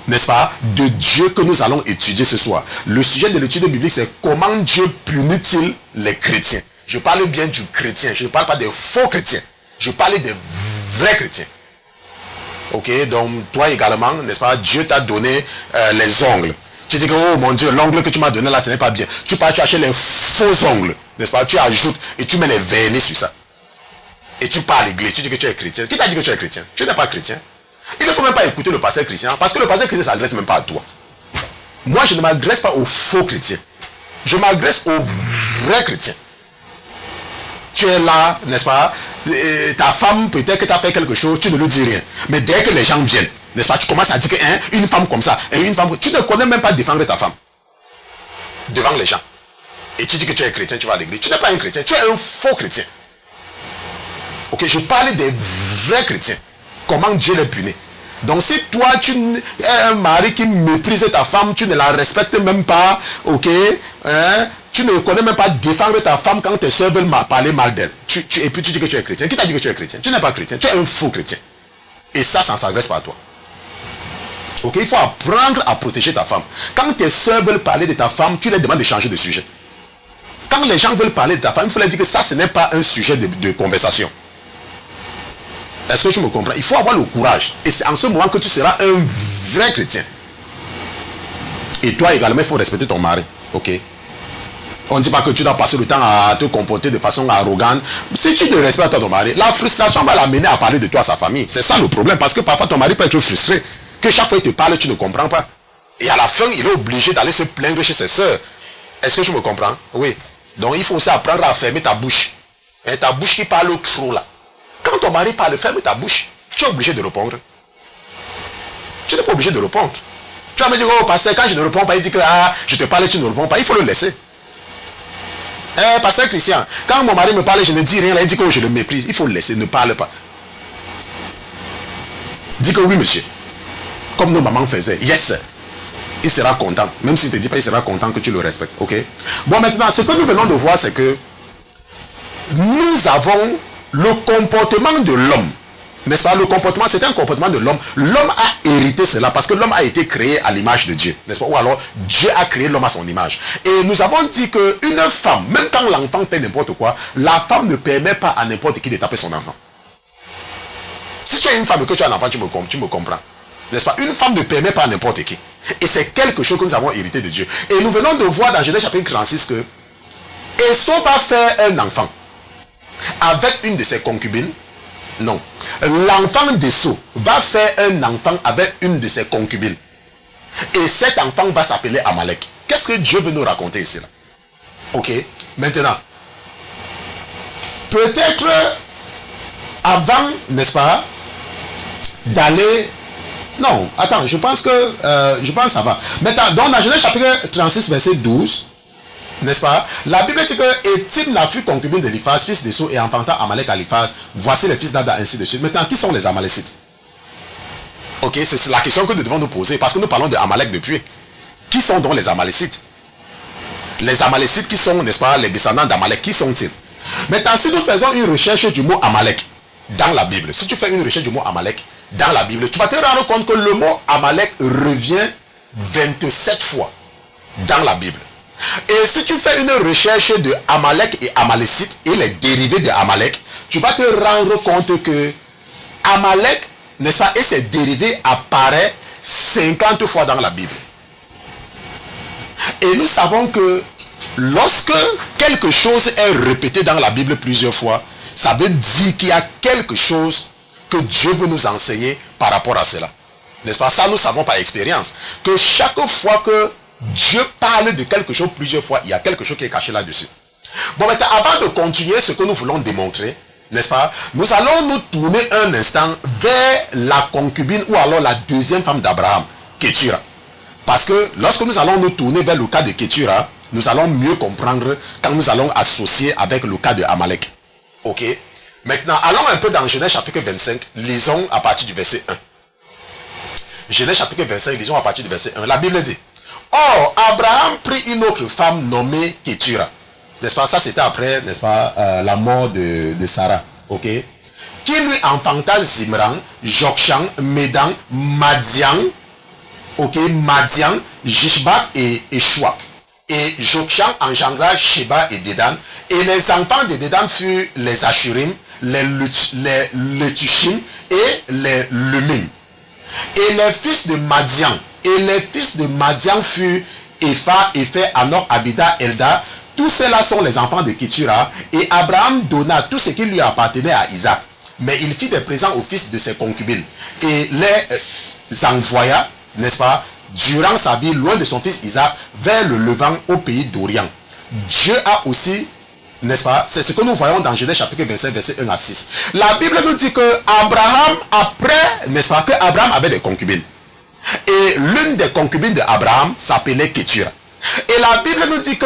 n'est-ce pas, de Dieu que nous allons étudier ce soir. Le sujet de l'étude biblique, c'est comment Dieu punit-il les chrétiens. Je parle bien du chrétien, je ne parle pas des faux chrétiens. Je parle des vrais chrétiens. Ok, donc toi également, n'est-ce pas, Dieu t'a donné les ongles. Tu dis que, oh mon Dieu, l'ongle que tu m'as donné là, ce n'est pas bien. Tu pars, tu achètes les faux ongles, n'est-ce pas, tu ajoutes et tu mets les vernis sur ça. Et tu pars à l'église, tu dis que tu es chrétien. Qui t'a dit que tu es chrétien? Tu n'es pas chrétien. Il ne faut même pas écouter le pasteur chrétien, parce que le pasteur chrétien ne s'adresse même pas à toi. Moi, je ne m'adresse pas aux faux chrétiens. Je m'adresse aux vrais chrétiens. Tu es là, n'est-ce pas? Et ta femme, peut-être que tu as fait quelque chose, tu ne lui dis rien. Mais dès que les gens viennent, n'est-ce pas, tu commences à dire que une femme comme ça, et une femme... Tu ne connais même pas défendre ta femme. Devant les gens. Et tu dis que tu es chrétien, tu vas à l'église. Tu n'es pas un chrétien, tu es un faux chrétien. Ok, je parle des vrais chrétiens. Comment Dieu les punit. Donc si toi, tu es un mari qui méprise ta femme, tu ne la respectes même pas, ok, hein, tu ne connais même pas défendre ta femme quand tes soeurs veulent parler mal d'elle. Et puis tu dis que tu es chrétien. Qui t'a dit que tu es chrétien? Tu n'es pas chrétien, tu es un faux chrétien. Et ça ne s'adresse pas à toi. Ok, il faut apprendre à protéger ta femme. Quand tes soeurs veulent parler de ta femme, tu les demandes de changer de sujet. Quand les gens veulent parler de ta femme, il faut leur dire que ça, ce n'est pas un sujet de conversation. Est-ce que tu me comprends? Il faut avoir le courage. Et c'est en ce moment que tu seras un vrai chrétien. Et toi également, il faut respecter ton mari. Ok? On ne dit pas que tu dois passer le temps à te comporter de façon arrogante. Si tu ne respectes pas ton mari, la frustration va l'amener à parler de toi à sa famille. C'est ça le problème. Parce que parfois ton mari peut être frustré. Que chaque fois il te parle, tu ne comprends pas. Et à la fin, il est obligé d'aller se plaindre chez ses soeurs. Est-ce que tu me comprends? Oui. Donc il faut aussi apprendre à fermer ta bouche. Et ta bouche qui parle trop là. Quand ton mari parle, ferme ta bouche. Tu es obligé de répondre. Tu n'es pas obligé de répondre. Tu vas me dire, oh pasteur, quand je ne réponds pas, il dit que je te parle, tu ne réponds pas. Il faut le laisser. Pasteur Christian, quand mon mari me parle, je ne dis rien, là, il dit que je le méprise. Il faut le laisser, ne parle pas. Dis que oui, monsieur. Comme nos mamans faisaient. Yes. Il sera content. Même s'il ne te dit pas, il sera content que tu le respectes. Ok? Bon, maintenant, ce que nous venons de voir, c'est que nous avons le comportement de l'homme. N'est-ce pas? Le comportement, c'est un comportement de l'homme. L'homme a hérité cela parce que l'homme a été créé à l'image de Dieu. N'est-ce pas? Ou alors, Dieu a créé l'homme à son image. Et nous avons dit qu'une femme, même quand l'enfant fait n'importe quoi, la femme ne permet pas à n'importe qui de taper son enfant. Si tu as une femme et que tu as un enfant, tu me comprends. N'est-ce pas? Une femme ne permet pas à n'importe qui. Et c'est quelque chose que nous avons hérité de Dieu. Et nous venons de voir dans Genèse chapitre 36 que Esau va faire un enfant avec une de ses concubines. Non. L'enfant d'Esau va faire un enfant avec une de ses concubines. Et cet enfant va s'appeler Amalek. Qu'est-ce que Dieu veut nous raconter ici là? Ok. Maintenant, peut-être avant, n'est-ce pas, d'aller... Non, attends, je pense que ça va. Maintenant, dans Genèse chapitre 36, verset 12, n'est-ce pas? La Bible dit que Timna fut concubine d'Éliphaz, fils d'Esau, et enfanta Amalek à Éliphaz. Voici les fils d'Ada, ainsi de suite. Maintenant, qui sont les Amalécites? Ok, c'est la question que nous devons nous poser, parce que nous parlons d'Amalek depuis. Qui sont donc les Amalécites? Les Amalécites qui sont, n'est-ce pas, les descendants d'Amalek, qui sont-ils? Maintenant, si nous faisons une recherche du mot Amalek dans la Bible, si tu fais une recherche du mot Amalek dans la Bible, tu vas te rendre compte que le mot Amalek revient 27 fois dans la Bible. Et si tu fais une recherche de Amalek et Amalécite et les dérivés de Amalek, tu vas te rendre compte que Amalek, n'est-ce pas, et ses dérivés apparaissent 50 fois dans la Bible. Et nous savons que lorsque quelque chose est répété dans la Bible plusieurs fois, ça veut dire qu'il y a quelque chose que Dieu veut nous enseigner par rapport à cela. N'est-ce pas? Ça, nous savons par expérience que chaque fois que Dieu parle de quelque chose plusieurs fois, il y a quelque chose qui est caché là-dessus. Bon, maintenant, avant de continuer ce que nous voulons démontrer, n'est-ce pas, nous allons nous tourner un instant vers la concubine ou alors la deuxième femme d'Abraham, Kétura. Parce que lorsque nous allons nous tourner vers le cas de Kétura, nous allons mieux comprendre quand nous allons associer avec le cas de Amalek. Ok? Maintenant, allons un peu dans Genèse chapitre 25, lisons à partir du verset 1. Genèse chapitre 25, lisons à partir du verset 1. La Bible dit: Or, Abraham prit une autre femme nommée Kétura, n'est-ce pas, ça c'était après, n'est-ce pas, la mort de Sarah, ok, qui lui enfanta Zimran, Jokshan, Médan, Madian, ok, Madian, Jishbak et Shuak. Et Jokshan engendra Sheba et Dedan. Et les enfants de Dedan furent les Ashurim, les Letushim et les Lumim. Et les fils de Madian, furent Epha, Epher, Anor, Abida, Elda. Tous ceux-là sont les enfants de Ketura. Et Abraham donna tout ce qui lui appartenait à Isaac. Mais il fit des présents aux fils de ses concubines. Et les envoya, n'est-ce pas, durant sa vie, loin de son fils Isaac, vers le Levant, au pays d'Orient. Dieu a aussi, n'est-ce pas, c'est ce que nous voyons dans Genèse chapitre 25, verset 1 à 6. La Bible nous dit que Abraham, après, n'est-ce pas, que Abraham avait des concubines. Et l'une des concubines d'Abraham s'appelait Ketura. Et la Bible nous dit que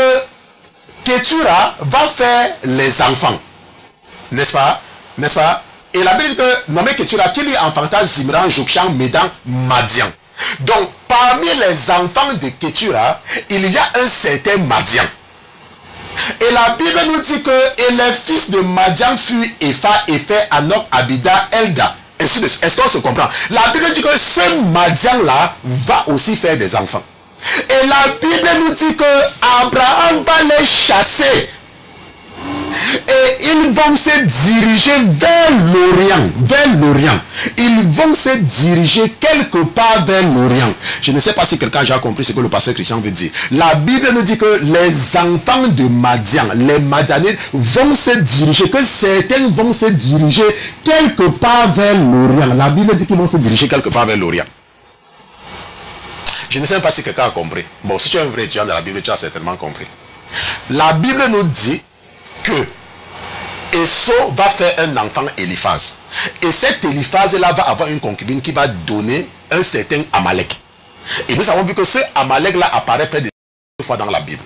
Ketura va faire les enfants. N'est-ce pas? N'est-ce pas? Et la Bible dit que, nommé Ketura, qui lui enfanta Zimran, Jokshan, Médan, Madian. Donc, parmi les enfants de Ketura, il y a un certain Madian. Et la Bible nous dit que et les fils de Madian furent Epha, Epher, Anok, Abida, Elda. Est-ce qu'on se comprend? La Bible dit que ce Madian-là va aussi faire des enfants. Et la Bible nous dit que Abraham va les chasser. Et ils vont se diriger vers l'Orient. Ils vont se diriger quelque part vers l'Orient. Je ne sais pas si quelqu'un a déjà compris ce que le pasteur Christian veut dire. La Bible nous dit que les enfants de Madian, les Madianites, vont se diriger, que certains vont se diriger quelque part vers l'Orient. La Bible dit qu'ils vont se diriger quelque part vers l'Orient. Je ne sais pas si quelqu'un a compris. Bon, si tu es un vrai étudiant de la Bible, tu as certainement compris. La Bible nous dit que Esau va faire un enfant Eliphaz. Et cet Eliphaz-là va avoir une concubine qui va donner un certain Amalek. Et nous avons vu que ce Amalek-là apparaît près de 2 fois dans la Bible.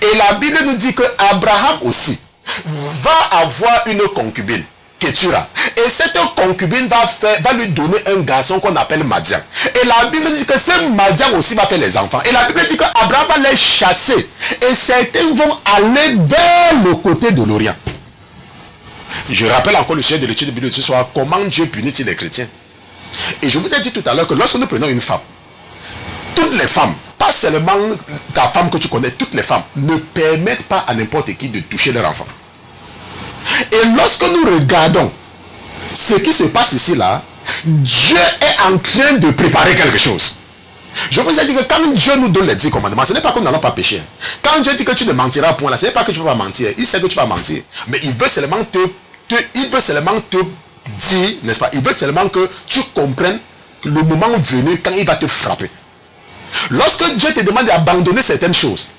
Et la Bible nous dit que Abraham aussi va avoir une concubine, Ketura. Et cette concubine va lui donner un garçon qu'on appelle Madian. Et la Bible dit que ce Madian aussi va faire les enfants. Et la Bible dit qu'Abraham va les chasser. Et certains vont aller vers le côté de l'Orient. Je rappelle encore le sujet de l'étude de Bible de ce soir, comment Dieu punit-il les chrétiens. Et je vous ai dit tout à l'heure que lorsque nous prenons une femme, toutes les femmes, pas seulement ta femme que tu connais, toutes les femmes ne permettent pas à n'importe qui de toucher leur enfant. Et lorsque nous regardons ce qui se passe ici là, Dieu est en train de préparer quelque chose. Je vous ai dit que quand Dieu nous donne les 10 commandements, ce n'est pas que nous n'allons pas pécher. Quand Dieu dit que tu ne mentiras point là, ce n'est pas que tu ne vas pas mentir. Il sait que tu vas mentir. Mais il veut seulement te dire, n'est-ce pas? Il veut seulement que tu comprennes le moment venu quand il va te frapper. Lorsque Dieu te demande d'abandonner certaines choses,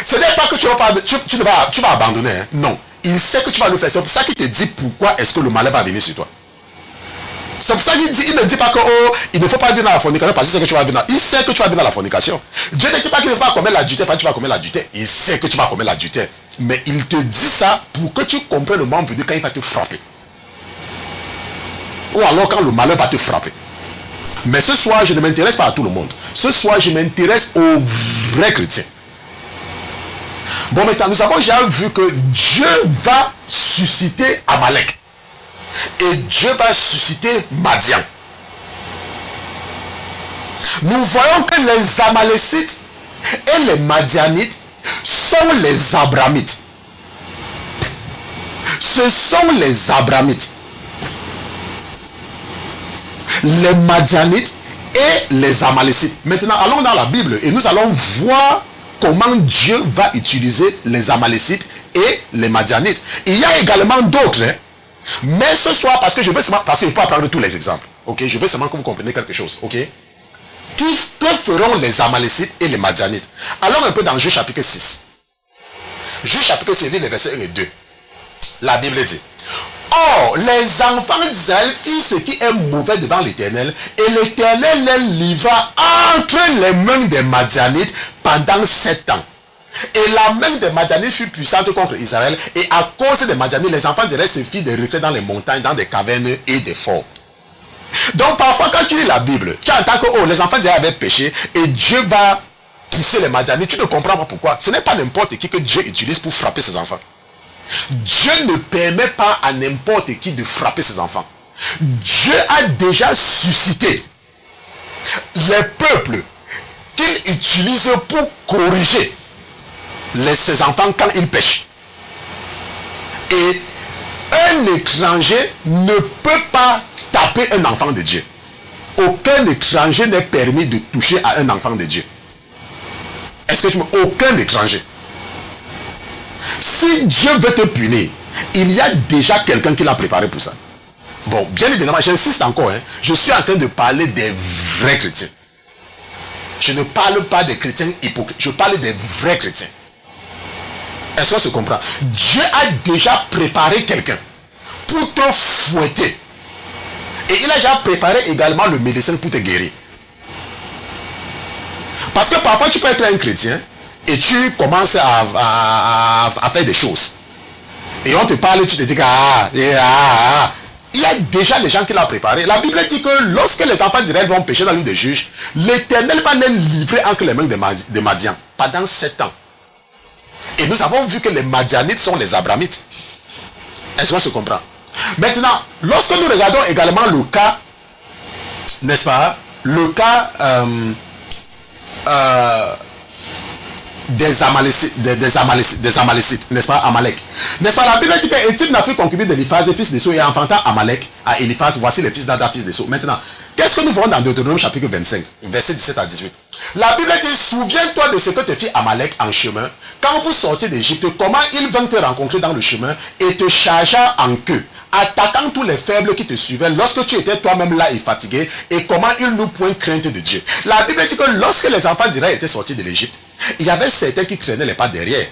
ce n'est pas que tu vas abandonner. Hein. Non. Il sait que tu vas le faire. C'est pour ça qu'il te dit pourquoi est-ce que le malheur va venir sur toi. C'est pour ça qu'il ne dit pas que il ne faut pas venir dans la fornication parce qu'il sait que tu vas venir. Il sait que tu vas venir dans la fornication. Dieu ne dit pas qu'il ne faut pas commettre l'adultère parce que tu vas commettre l'adultère. Il sait que tu vas commettre l'adultère. Mais il te dit ça pour que tu comprennes le moment venu quand il va te frapper. Ou alors quand le malheur va te frapper. Mais ce soir, je ne m'intéresse pas à tout le monde. Ce soir, je m'intéresse aux vrais chrétiens. Bon, maintenant, nous avons déjà vu que Dieu va susciter Amalek. Et Dieu va susciter Madian. Nous voyons que les Amalécites et les Madianites sont les Abramites. Ce sont les Abramites. Les Madianites et les Amalécites. Maintenant, allons dans la Bible et nous allons voir comment Dieu va utiliser les Amalécites et les Madianites. Il y a également d'autres. Hein? Mais ce soir, parce que je veux seulement, parce que je ne peux pas prendre tous les exemples. Ok, je veux seulement que vous compreniez quelque chose. Ok. Que feront les Amalécites et les Madianites? Allons un peu dans Juge chapitre 6. Juge chapitre 6, les versets 1 et 2. La Bible dit: Or, les enfants d'Israël firent ce qui est mauvais devant l'Éternel, et l'Éternel les livra entre les mains des Madianites pendant 7 ans. Et la main des Madianites fut puissante contre Israël, et à cause des Madianites, les enfants d'Israël se firent des retraits dans les montagnes, dans des cavernes et des forts. Donc parfois quand tu lis la Bible, tu entends que les enfants d'Israël avaient péché, et Dieu va pousser les Madianites, tu ne comprends pas pourquoi. Ce n'est pas n'importe qui que Dieu utilise pour frapper ses enfants. Dieu ne permet pas à n'importe qui de frapper ses enfants. Dieu a déjà suscité les peuples qu'il utilise pour corriger ses enfants quand ils pêchent. Et un étranger ne peut pas taper un enfant de Dieu. Aucun étranger n'est permis de toucher à un enfant de Dieu. Est-ce que tu me... Aucun étranger. Si Dieu veut te punir, il y a déjà quelqu'un qui l'a préparé pour ça. Bon, bien évidemment, j'insiste encore, hein, je suis en train de parler des vrais chrétiens. Je ne parle pas des chrétiens hypocrites, je parle des vrais chrétiens. Est-ce qu'on se comprend? Dieu a déjà préparé quelqu'un pour te fouetter. Et il a déjà préparé également le médecin pour te guérir. Parce que parfois tu peux être un chrétien et tu commences à faire des choses. Et on te parle, tu te dis que il y a déjà les gens qui l'ont préparé. La Bible dit que lorsque les enfants d'Israël vont pécher dans l'eau des juges, l'Éternel va les livrer entre les mains de Madian pendant 7 ans. Et nous avons vu que les Madianites sont les Abramites. Est-ce qu'on se comprend? Maintenant, lorsque nous regardons également le cas, n'est-ce pas, le cas des Amalécites, n'est-ce pas, Amalek. N'est-ce pas, la Bible dit que Étienne n'a fait concubine d'Éliphaz, fils de Sou, et enfantant Amalek à Éliphaz, voici les fils d'Ada, fils de Sou. Maintenant, qu'est-ce que nous voyons dans Deutéronome chapitre 25, versets 17 à 18? La Bible dit, souviens-toi de ce que te fit Amalek en chemin, quand vous sortiez d'Égypte, comment il vint te rencontrer dans le chemin et te chargea en queue, attaquant tous les faibles qui te suivaient lorsque tu étais toi-même là et fatigué, et comment il n'eut point crainte de Dieu. La Bible dit que lorsque les enfants d'Israël étaient sortis de l'Égypte, il y avait certains qui traînaient les pas derrière.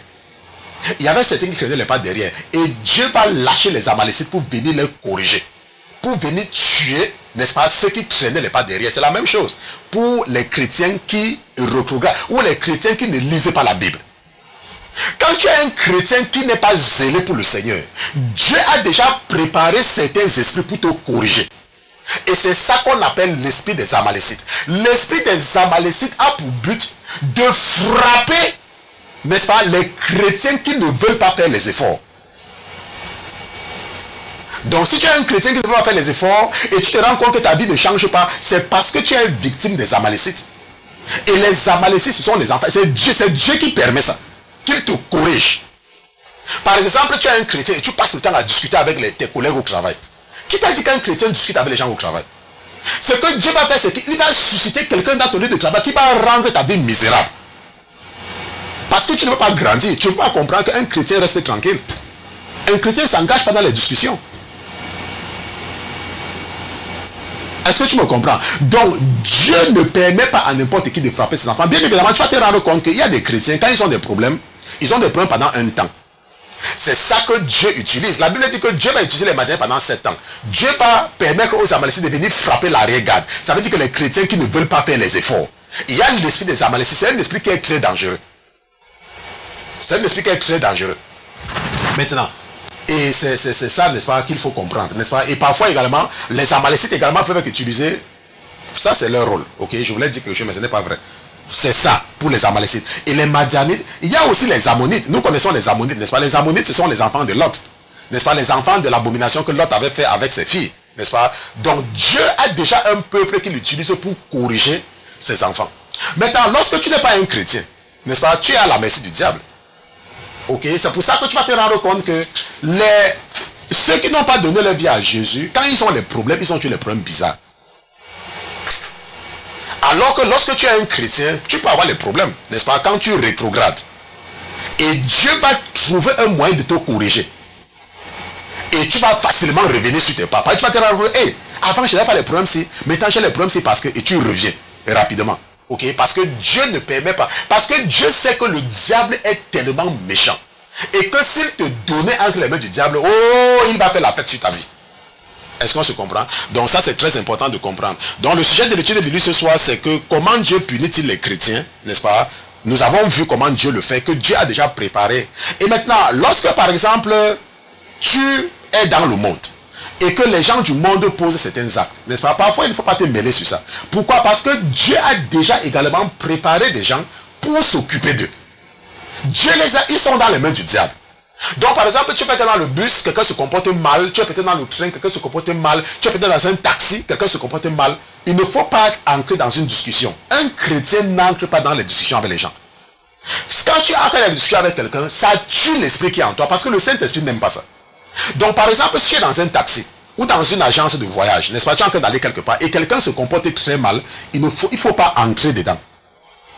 Il y avait certains qui traînaient les pas derrière. Et Dieu va lâcher les Amalécites pour venir les corriger. Pour venir tuer, n'est-ce pas, ceux qui traînaient les pas derrière. C'est la même chose pour les chrétiens qui retrogradent ou les chrétiens qui ne lisent pas la Bible. Quand tu es un chrétien qui n'est pas zélé pour le Seigneur, Dieu a déjà préparé certains esprits pour te corriger. Et c'est ça qu'on appelle l'esprit des Amalécites. L'esprit des Amalécites a pour but de frapper, n'est-ce pas, les chrétiens qui ne veulent pas faire les efforts. Donc si tu es un chrétien qui ne veut pas faire les efforts et tu te rends compte que ta vie ne change pas, c'est parce que tu es victime des Amalécites. Et les Amalécites, ce sont les enfants. C'est Dieu qui permet ça, qu'il te corrige. Par exemple, tu es un chrétien et tu passes le temps à discuter avec tes collègues au travail. Qui t'a dit qu'un chrétien discute avec les gens au travail? Ce que Dieu va faire, c'est qu'il va susciter quelqu'un dans ton lieu de travail qui va rendre ta vie misérable. Parce que tu ne veux pas grandir, tu ne veux pas comprendre qu'un chrétien reste tranquille. Un chrétien ne s'engage pas dans les discussions. Est-ce que tu me comprends? Donc, Dieu ne permet pas à n'importe qui de frapper ses enfants. Bien évidemment, tu vas te rendre compte qu'il y a des chrétiens, quand ils ont des problèmes pendant un temps. C'est ça que Dieu utilise. La Bible dit que Dieu va utiliser les Madianites pendant 7 ans. Dieu va permettre aux Amalécites de venir frapper l'arrière-garde. Ça veut dire que les chrétiens qui ne veulent pas faire les efforts. Il y a l'esprit des Amalécites. C'est un esprit qui est très dangereux. C'est un esprit qui est très dangereux. Maintenant, et c'est ça, n'est-ce pas, qu'il faut comprendre, n'est-ce pas? Et parfois également, les Amalécites également peuvent utiliser, ça c'est leur rôle, ok? Je voulais dire quelque chose, mais ce n'est pas vrai. C'est ça pour les Amalécites. Et les Madianites, il y a aussi les Ammonites. Nous connaissons les Ammonites, n'est-ce pas? Les Ammonites, ce sont les enfants de Lot. N'est-ce pas? Les enfants de l'abomination que Lot avait fait avec ses filles. N'est-ce pas? Donc Dieu a déjà un peuple qu'il utilise pour corriger ses enfants. Maintenant, lorsque tu n'es pas un chrétien, n'est-ce pas? Tu es à la merci du diable. Ok? C'est pour ça que tu vas te rendre compte que ceux qui n'ont pas donné leur vie à Jésus, quand ils ont les problèmes, ils ont toujours les problèmes bizarres. Alors que lorsque tu es un chrétien, tu peux avoir les problèmes, n'est-ce pas, quand tu rétrogrades. Et Dieu va trouver un moyen de te corriger. Et tu vas facilement revenir sur tes pas. Tu vas te rendre compte, hey, avant je n'avais pas les problèmes-ci, maintenant j'ai les problèmes-ci parce que... Et tu reviens rapidement. Ok? Parce que Dieu ne permet pas. Parce que Dieu sait que le diable est tellement méchant. Et que s'il te donnait entre les mains du diable, oh, il va faire la fête sur ta vie. Est-ce qu'on se comprend? Donc ça c'est très important de comprendre. Donc le sujet de l'étude de Bible ce soir, c'est que comment Dieu punit-il les chrétiens, n'est-ce pas? Nous avons vu comment Dieu le fait, que Dieu a déjà préparé. Et maintenant, lorsque par exemple, tu es dans le monde, et que les gens du monde posent certains actes, n'est-ce pas? Parfois il ne faut pas te mêler sur ça. Pourquoi? Parce que Dieu a déjà également préparé des gens pour s'occuper d'eux. Dieu les a, ils sont dans les mains du diable. Donc par exemple, tu peux être dans le bus, quelqu'un se comporte mal, tu es peut-être dans le train, quelqu'un se comporte mal, tu es peut-être dans un taxi, quelqu'un se comporte mal. Il ne faut pas entrer dans une discussion. Un chrétien n'entre pas dans les discussions avec les gens. Quand tu entres dans la discussion avec quelqu'un, ça tue l'esprit qui est en toi, parce que le Saint-Esprit n'aime pas ça. Donc par exemple, si tu es dans un taxi, ou dans une agence de voyage, n'est-ce pas, tu es en train d'aller quelque part, et quelqu'un se comporte très mal, il ne faut pas entrer dedans.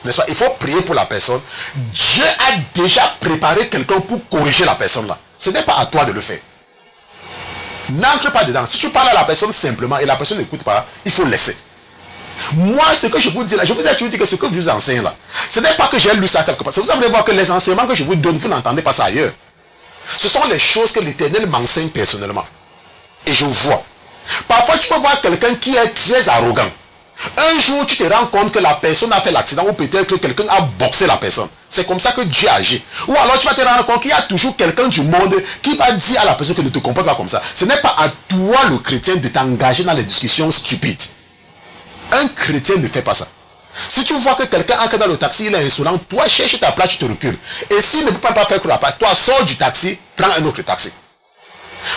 N'est-ce pas? Il faut prier pour la personne. Dieu a déjà préparé quelqu'un pour corriger la personne là. Ce n'est pas à toi de le faire. N'entre pas dedans. Si tu parles à la personne simplement et la personne n'écoute pas, il faut laisser. Moi, ce que je vous dis là, je vous ai toujours dit que ce que je vous enseigne là, ce n'est pas que j'ai lu ça quelque part. Vous allez voir que les enseignements que je vous donne, vous n'entendez pas ça ailleurs. Ce sont les choses que l'Éternel m'enseigne personnellement. Et je vois. Parfois, tu peux voir quelqu'un qui est très arrogant. Un jour, tu te rends compte que la personne a fait l'accident ou peut-être que quelqu'un a boxé la personne. C'est comme ça que Dieu agit. Ou alors, tu vas te rendre compte qu'il y a toujours quelqu'un du monde qui va dire à la personne que ne te comporte pas comme ça. Ce n'est pas à toi, le chrétien, de t'engager dans les discussions stupides. Un chrétien ne fait pas ça. Si tu vois que quelqu'un entre dans le taxi, il est insolent, toi, cherche ta place, tu te recules. Et s'il ne peut pas faire que la place, toi, sors du taxi, prends un autre taxi.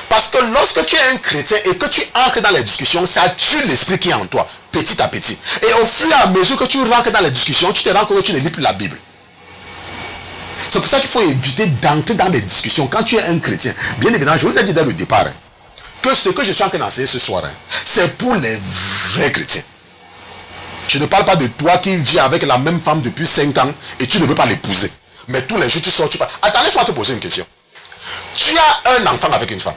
Parce que lorsque tu es un chrétien et que tu entres dans les discussions, ça tue l'esprit qui est en toi, petit à petit. Et au fur et à mesure que tu rentres dans les discussions, tu te rends compte que tu ne lis plus la Bible. C'est pour ça qu'il faut éviter d'entrer dans les discussions quand tu es un chrétien. Bien évidemment, je vous ai dit dès le départ que ce que je suis en train d'enseigner ce soir, c'est pour les vrais chrétiens. Je ne parle pas de toi qui vis avec la même femme depuis 5 ans et tu ne veux pas l'épouser. Mais tous les jours tu sors, tu parles. Attends, laisse-moi te poser une question. Tu as un enfant avec une femme,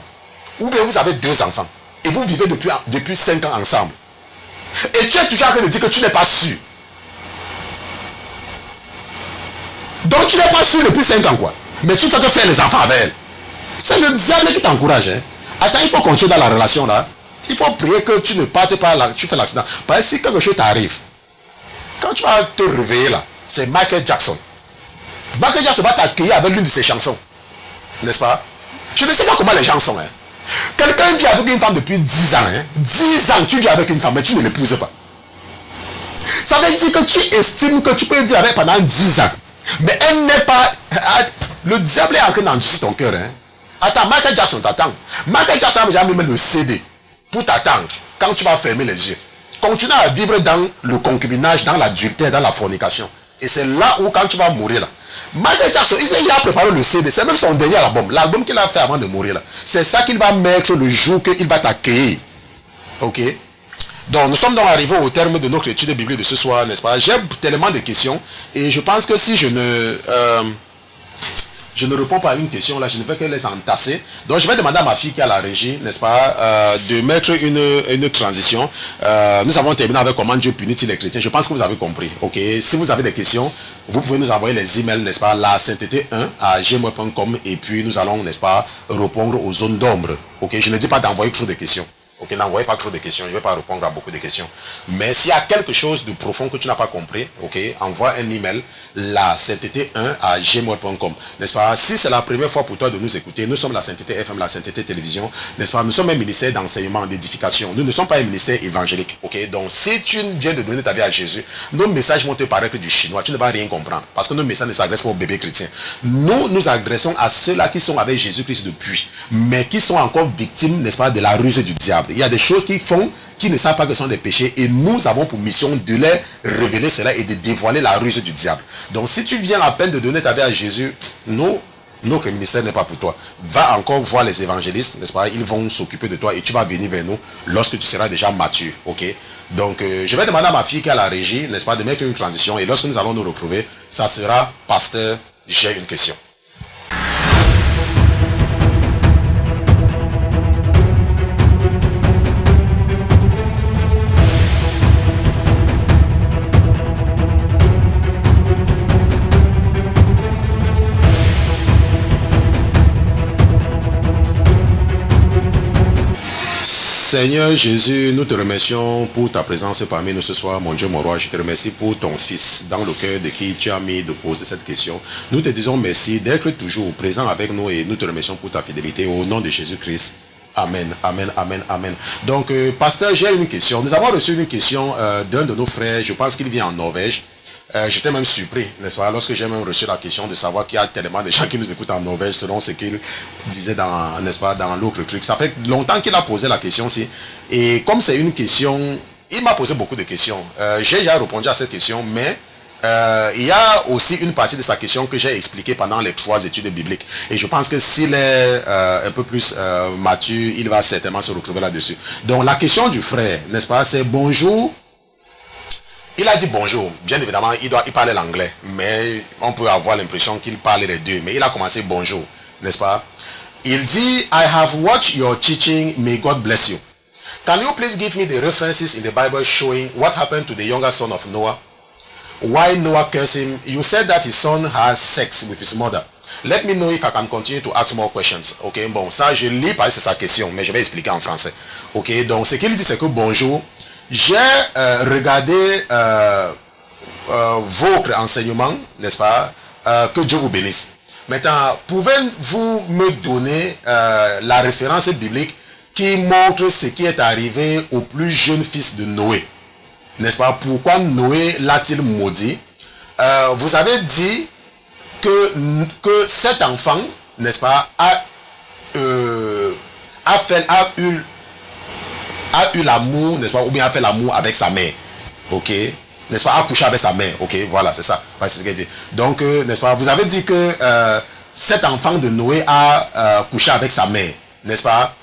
ou bien vous avez 2 enfants, et vous vivez depuis 5 ans ensemble. Et tu es toujours en train de dire que tu n'es pas sûr. Donc tu n'es pas sûr depuis 5 ans quoi. Mais tu fais que faire les enfants avec elle. C'est le diable qui t'encourage. Hein. Attends, il faut continuer dans la relation là. Il faut prier que tu ne partes pas là, tu fais l'accident. Parce que si quelque chose t'arrive, quand tu vas te réveiller là, c'est Michael Jackson. Michael Jackson va t'accueillir avec l'une de ses chansons. N'est-ce pas? Je ne sais pas comment les gens sont. Hein. Quelqu'un vit avec une femme depuis 10 ans. Hein. 10 ans, tu vis avec une femme, mais tu ne l'épouses pas. Ça veut dire que tu estimes que tu peux vivre avec pendant 10 ans. Mais elle n'est pas... Le diable est en train d'endurcir ton cœur. Hein. Attends, Michael Jackson t'attend. Michael Jackson a déjà mis le CD pour t'attendre quand tu vas fermer les yeux. Continue à vivre dans le concubinage, dans l'adultère, dans la fornication. Et c'est là où quand tu vas mourir là. Michael Jackson, il a préparé le CD, c'est même son dernier album, l'album qu'il a fait avant de mourir là. C'est ça qu'il va mettre le jour qu'il va t'accueillir. Ok? Donc nous sommes donc arrivés au terme de notre étude biblique de ce soir, n'est-ce pas? J'ai tellement de questions et je pense que si je ne réponds pas à une question là, je ne vais que les entasser. Donc je vais demander à ma fille qui est à la régie, n'est-ce pas, de mettre une transition. Nous avons terminé avec comment Dieu punit-il les chrétiens. Je pense que vous avez compris. Ok. Si vous avez des questions, vous pouvez nous envoyer les emails, n'est-ce pas, la sainteté1@gmail.com et puis nous allons, n'est-ce pas, répondre aux zones d'ombre. Ok. Je ne dis pas d'envoyer trop de questions. Ok, n'envoyez pas trop de questions, je ne vais pas répondre à beaucoup de questions. Mais s'il y a quelque chose de profond que tu n'as pas compris, ok, envoie un email, la sainteté1@gmail.com. N'est-ce pas? Si c'est la première fois pour toi de nous écouter, nous sommes la Sainteté FM, la Sainteté Télévision, n'est-ce pas? Nous sommes un ministère d'enseignement, d'édification. Nous ne sommes pas un ministère évangélique, ok? Donc si tu viens de donner ta vie à Jésus, nos messages vont te paraître du chinois, tu ne vas rien comprendre. Parce que nos messages ne s'adressent pas aux bébés chrétiens. Nous nous adressons à ceux-là qui sont avec Jésus-Christ depuis, mais qui sont encore victimes, n'est-ce pas, de la ruse du diable. Il y a des choses qu'ils font, qui ne savent pas que ce sont des péchés, et nous avons pour mission de les révéler cela et de dévoiler la ruse du diable. Donc si tu viens à peine de donner ta vie à Jésus, notre ministère n'est pas pour toi. Va encore voir les évangélistes, n'est-ce pas? Ils vont s'occuper de toi et tu vas venir vers nous lorsque tu seras déjà mature, ok? Donc je vais demander à ma fille qui est à la régie, n'est-ce pas, de mettre une transition, et lorsque nous allons nous retrouver, ça sera « Pasteur, j'ai une question ». Seigneur Jésus, nous te remercions pour ta présence parmi nous ce soir, mon Dieu, mon roi. Je te remercie pour ton Fils, dans le cœur de qui tu as mis de poser cette question. Nous te disons merci d'être toujours présent avec nous et nous te remercions pour ta fidélité au nom de Jésus-Christ. Amen, amen, amen, amen. Donc, pasteur, j'ai une question. Nous avons reçu une question d'un de nos frères, je pense qu'il vient en Norvège. J'étais même surpris, n'est-ce pas, lorsque j'ai même reçu la question de savoir qu'il y a tellement de gens qui nous écoutent en Norvège selon ce qu'il disait dans, n'est-ce pas, dans l'autre truc. Ça fait longtemps qu'il a posé la question aussi. Et comme c'est une question, il m'a posé beaucoup de questions. J'ai déjà répondu à cette question, mais il y a aussi une partie de sa question que j'ai expliquée pendant les 3 études bibliques. Et je pense que s'il est un peu plus mature, il va certainement se retrouver là-dessus. Donc la question du frère, n'est-ce pas, c'est bonjour. Il a dit bonjour. Bien évidemment, il parlait l'anglais, mais on peut avoir l'impression qu'il parlait les deux. Mais il a commencé bonjour, n'est-ce pas? Il dit, I have watched your teaching, may God bless you. Can you please give me the references in the Bible showing what happened to the younger son of Noah? Why Noah cursed him? You said that his son has sex with his mother. Let me know if I can continue to ask more questions. Ok, bon, ça je lis parce que c'est sa question, mais je vais expliquer en français. Ok, donc ce qu'il dit c'est que bonjour. J'ai regardé votre enseignement, n'est-ce pas, que Dieu vous bénisse. Maintenant, pouvez-vous me donner la référence biblique qui montre ce qui est arrivé au plus jeune fils de Noé? N'est-ce pas? Pourquoi Noé l'a-t-il maudit? Vous avez dit que cet enfant, n'est-ce pas, a eu l'amour, n'est-ce pas, ou bien a fait l'amour avec sa mère, ok, n'est-ce pas, a couché avec sa mère, ok, voilà, c'est ça, c'est ce qu'il dit. Donc, n'est-ce pas, vous avez dit que cet enfant de Noé a couché avec sa mère, n'est-ce pas?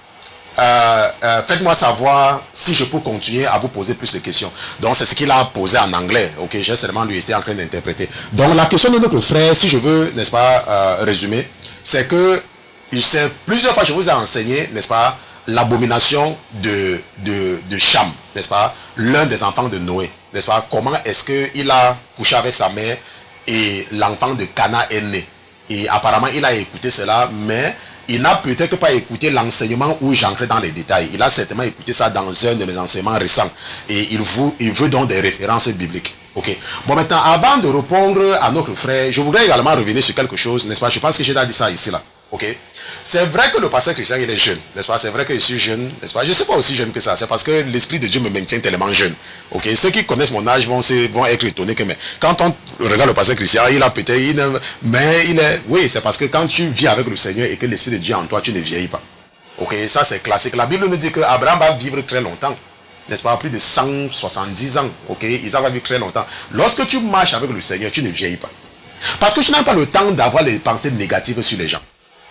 Faites-moi savoir si je peux continuer à vous poser plus de questions. Donc, c'est ce qu'il a posé en anglais, ok, j'ai seulement lui été en train d'interpréter. Donc, la question de notre frère, si je veux, n'est-ce pas, résumer, c'est que, plusieurs fois je vous ai enseigné, n'est-ce pas, l'abomination de Cham, n'est-ce pas, l'un des enfants de Noé, n'est-ce pas, comment est-ce qu'il a couché avec sa mère et l'enfant de Cana est né. Et apparemment, il a écouté cela, mais il n'a peut-être pas écouté l'enseignement où j'entrais dans les détails. Il a certainement écouté ça dans un de mes enseignements récents. Et il veut donc des références bibliques. Ok. Bon, maintenant, avant de répondre à notre frère, je voudrais également revenir sur quelque chose, n'est-ce pas? Je pense que j'ai déjà dit ça ici, là. Ok. C'est vrai que le pasteur Christian, il est jeune, n'est-ce pas? C'est vrai que je suis jeune, n'est-ce pas? Je ne suis pas aussi jeune que ça. C'est parce que l'Esprit de Dieu me maintient tellement jeune. Ok. Ceux qui connaissent mon âge vont être étonnés que, mais quand on regarde le pasteur Christian, il a peut-être, mais il est, oui, c'est parce que quand tu vis avec le Seigneur et que l'Esprit de Dieu en toi, tu ne vieillis pas. Ok. Ça, c'est classique. La Bible nous dit que Abraham va vivre très longtemps. N'est-ce pas? Plus de 170 ans. Ok. Isaac va vivre très longtemps. Lorsque tu marches avec le Seigneur, tu ne vieillis pas. Parce que tu n'as pas le temps d'avoir les pensées négatives sur les gens.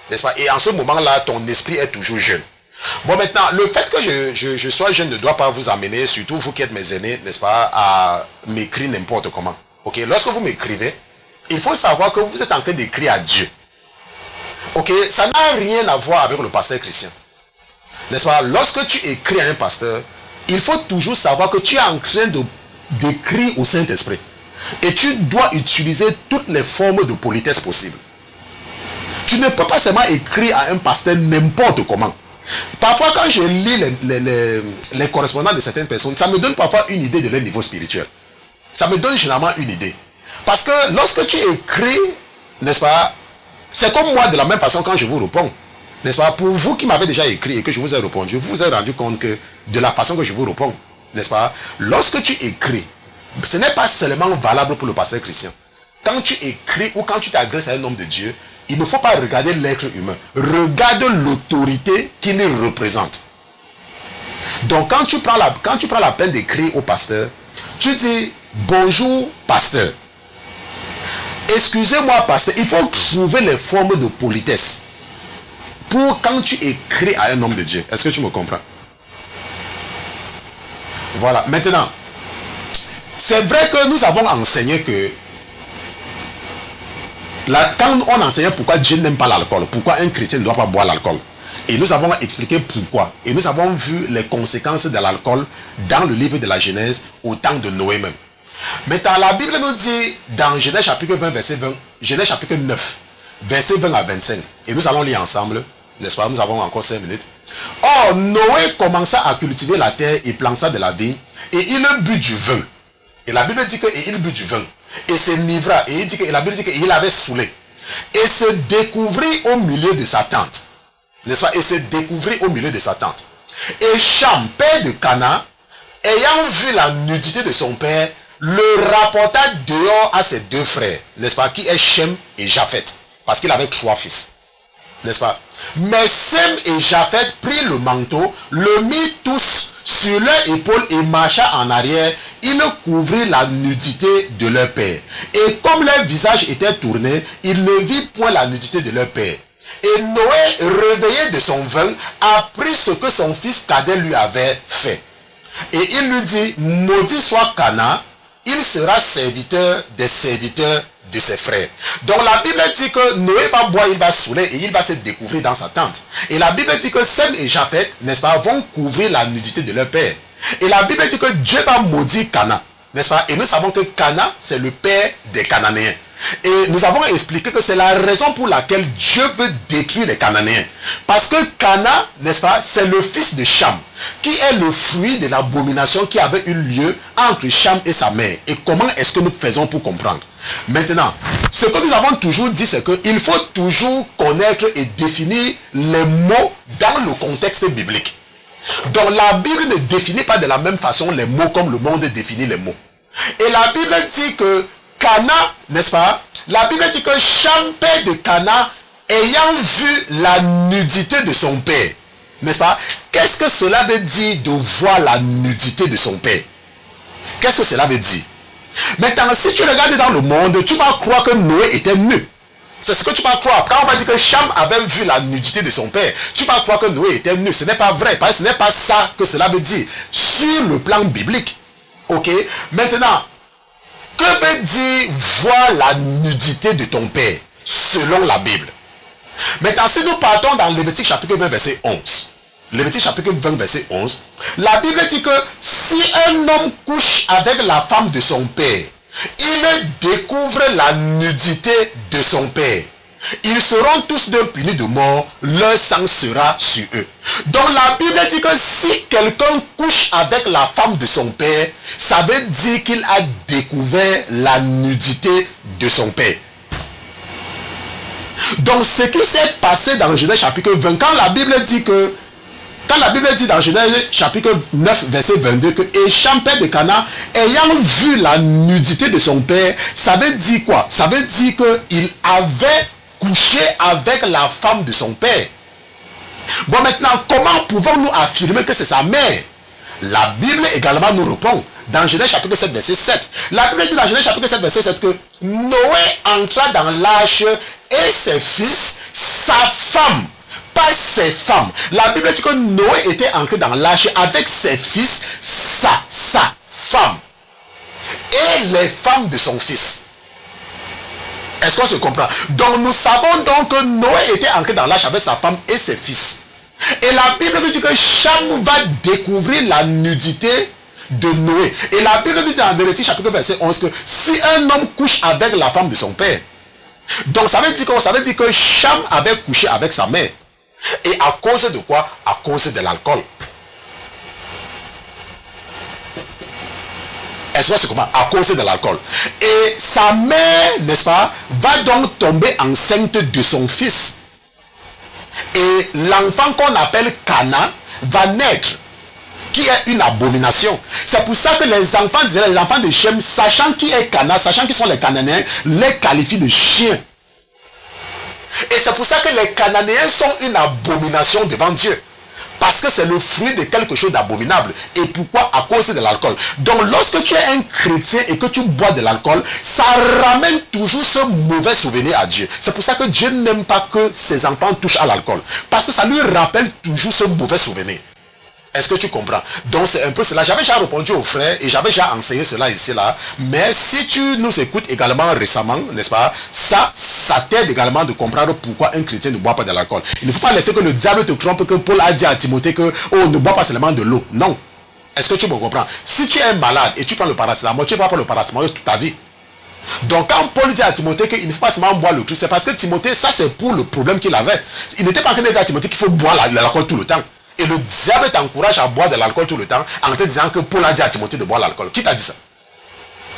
N'est-ce pas? Et en ce moment-là, ton esprit est toujours jeune. Bon, maintenant, le fait que je sois jeune ne doit pas vous amener, surtout vous qui êtes mes aînés, n'est-ce pas, à m'écrire n'importe comment. Ok? Lorsque vous m'écrivez, il faut savoir que vous êtes en train d'écrire à Dieu. Ok? Ça n'a rien à voir avec le pasteur Christian. N'est-ce pas? Lorsque tu écris à un pasteur, il faut toujours savoir que tu es en train d'écrire au Saint-Esprit. Et tu dois utiliser toutes les formes de politesse possibles. Tu ne peux pas seulement écrire à un pasteur n'importe comment. Parfois, quand je lis les correspondants de certaines personnes, ça me donne parfois une idée de leur niveau spirituel. Ça me donne généralement une idée. Parce que lorsque tu écris, n'est-ce pas, c'est comme moi de la même façon quand je vous réponds. N'est-ce pas, pour vous qui m'avez déjà écrit et que je vous ai répondu, vous vous êtes rendu compte que de la façon que je vous réponds, n'est-ce pas, lorsque tu écris, ce n'est pas seulement valable pour le pasteur Christian. Quand tu écris ou quand tu t'adresses à un homme de Dieu, il ne faut pas regarder l'être humain. Regarde l'autorité qu'il représente. Donc quand tu prends la peine d'écrire au pasteur, tu dis bonjour pasteur. Excusez-moi pasteur, il faut trouver les formes de politesse pour quand tu écris à un homme de Dieu. Est-ce que tu me comprends? Voilà. Maintenant, c'est vrai que nous avons enseigné que quand on enseignait pourquoi Dieu n'aime pas l'alcool, pourquoi un chrétien ne doit pas boire l'alcool, et nous avons expliqué pourquoi, et nous avons vu les conséquences de l'alcool dans le livre de la Genèse au temps de Noé même. Maintenant, la Bible nous dit dans Genèse chapitre 20, verset 20, Genèse chapitre 9, verset 20 à 25, et nous allons lire ensemble, n'est-ce pas? Nous avons encore 5 minutes. Or, Noé commença à cultiver la terre et planta de la vigne, et il but du vin. Et la Bible dit qu'il but du vin. Et s'enivra. Et la Bible dit qu'il avait saoulé. Et se découvrit au milieu de sa tente. N'est-ce pas? Et se découvrit au milieu de sa tente. Et Cham, père de Cana, ayant vu la nudité de son père, le rapporta dehors à ses deux frères, n'est-ce pas, qui est Shem et Japhet, parce qu'il avait 3 fils, n'est-ce pas. Mais Sem et Japhet prirent le manteau, le mirent tous sur leur épaule et marcha en arrière. Ils couvrirent la nudité de leur père. Et comme leur visage était tourné, ils ne virent point la nudité de leur père. Et Noé, réveillé de son vin, apprit ce que son fils cadet lui avait fait. Et il lui dit, maudit soit Cana, il sera serviteur des serviteurs de ses frères. Donc la Bible dit que Noé va boire, il va saouler et il va se découvrir dans sa tente. Et la Bible dit que Sem et Japhet, n'est-ce pas, vont couvrir la nudité de leur père. Et la Bible dit que Dieu va maudire Cana, n'est-ce pas. Et nous savons que Cana, c'est le père des Cananéens. Et nous avons expliqué que c'est la raison pour laquelle Dieu veut détruire les Cananéens. Parce que Cana, n'est-ce pas, c'est le fils de Cham, qui est le fruit de l'abomination qui avait eu lieu entre Cham et sa mère. Et comment est-ce que nous faisons pour comprendre? Maintenant, ce que nous avons toujours dit, c'est qu'il faut toujours connaître et définir les mots dans le contexte biblique. Donc la Bible ne définit pas de la même façon les mots comme le monde définit les mots. Et la Bible dit que Cana, n'est-ce pas? La Bible dit que Cham, père de Cana, ayant vu la nudité de son père, n'est-ce pas? Qu'est-ce que cela veut dire de voir la nudité de son père? Qu'est-ce que cela veut dire? Maintenant, si tu regardes dans le monde, tu vas croire que Noé était nu. C'est ce que tu vas croire. Quand on va dire que Cham avait vu la nudité de son père, tu vas croire que Noé était nu. Ce n'est pas vrai, parce que ce n'est pas ça que cela veut dire sur le plan biblique. Ok? Maintenant, que veut dire voir la nudité de ton père selon la Bible? Maintenant, si nous partons dans Lévitique chapitre 20, verset 11. Lévitique chapitre 20, verset 11. La Bible dit que si un homme couche avec la femme de son père, il découvre la nudité de son père. Ils seront tous deux punis de mort, leur sang sera sur eux. Donc la Bible dit que si quelqu'un couche avec la femme de son père, ça veut dire qu'il a découvert la nudité de son père. Donc ce qui s'est passé dans Genèse chapitre 20, quand la Bible dit dans Genèse chapitre 9 verset 22 que et Cham, père de Cana, ayant vu la nudité de son père, ça veut dire quoi? Ça veut dire qu'il avait couché avec la femme de son père. Bon, maintenant, comment pouvons-nous affirmer que c'est sa mère? La Bible également nous répond dans Genèse chapitre 7 verset 7. La Bible dit dans Genèse chapitre 7 verset 7 que Noé entra dans l'arche et ses fils, sa femme, pas ses femmes. La Bible dit que Noé était entré dans l'arche avec ses fils, sa femme et les femmes de son fils. Est-ce qu'on se comprend? Donc nous savons donc que Noé était entré dans l'arche avec sa femme et ses fils. Et la Bible nous dit que Cham va découvrir la nudité de Noé. Et la Bible nous dit dans Lévitique chapitre verset 11 que si un homme couche avec la femme de son père, donc ça veut dire que Cham avait couché avec sa mère. Et à cause de quoi? À cause de l'alcool. Est-ce que c'est comment? À cause de l'alcool. Et sa mère, n'est-ce pas, va donc tomber enceinte de son fils. Et l'enfant qu'on appelle Cana va naître, qui est une abomination. C'est pour ça que les enfants de Shem, sachant qui est Cana, sachant qui sont les Cananéens, les qualifient de chiens. Et c'est pour ça que les Cananéens sont une abomination devant Dieu. Parce que c'est le fruit de quelque chose d'abominable. Et pourquoi? À cause de l'alcool. Donc lorsque tu es un chrétien et que tu bois de l'alcool, ça ramène toujours ce mauvais souvenir à Dieu. C'est pour ça que Dieu n'aime pas que ses enfants touchent à l'alcool. Parce que ça lui rappelle toujours ce mauvais souvenir. Est-ce que tu comprends? Donc c'est un peu cela. J'avais déjà répondu aux frères et j'avais déjà enseigné cela ici là. Mais si tu nous écoutes également récemment, n'est-ce pas, ça t'aide également de comprendre pourquoi un chrétien ne boit pas de l'alcool. Il ne faut pas laisser que le diable te trompe, que Paul a dit à Timothée que ne bois pas seulement de l'eau. Non. Est-ce que tu me comprends? Si tu es malade et tu prends le paracétamol, tu ne vas pas le paracétamol toute ta vie. Donc quand Paul dit à Timothée qu'il ne faut pas seulement boire le Christ, c'est parce que Timothée, ça c'est pour le problème qu'il avait. Il n'était pas en train de dire à Timothée qu'il faut boire l'alcool tout le temps. Et le diable t'encourage à boire de l'alcool tout le temps en te disant que Paul a dit à Timothée de boire l'alcool. Qui t'a dit ça?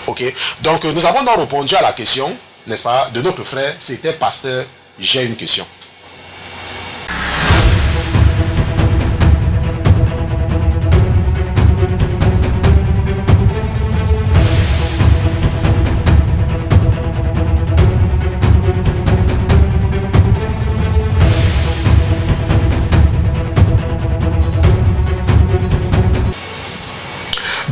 Ok. Donc nous avons donc répondu à la question, n'est-ce pas, de notre frère. C'était pasteur, j'ai une question.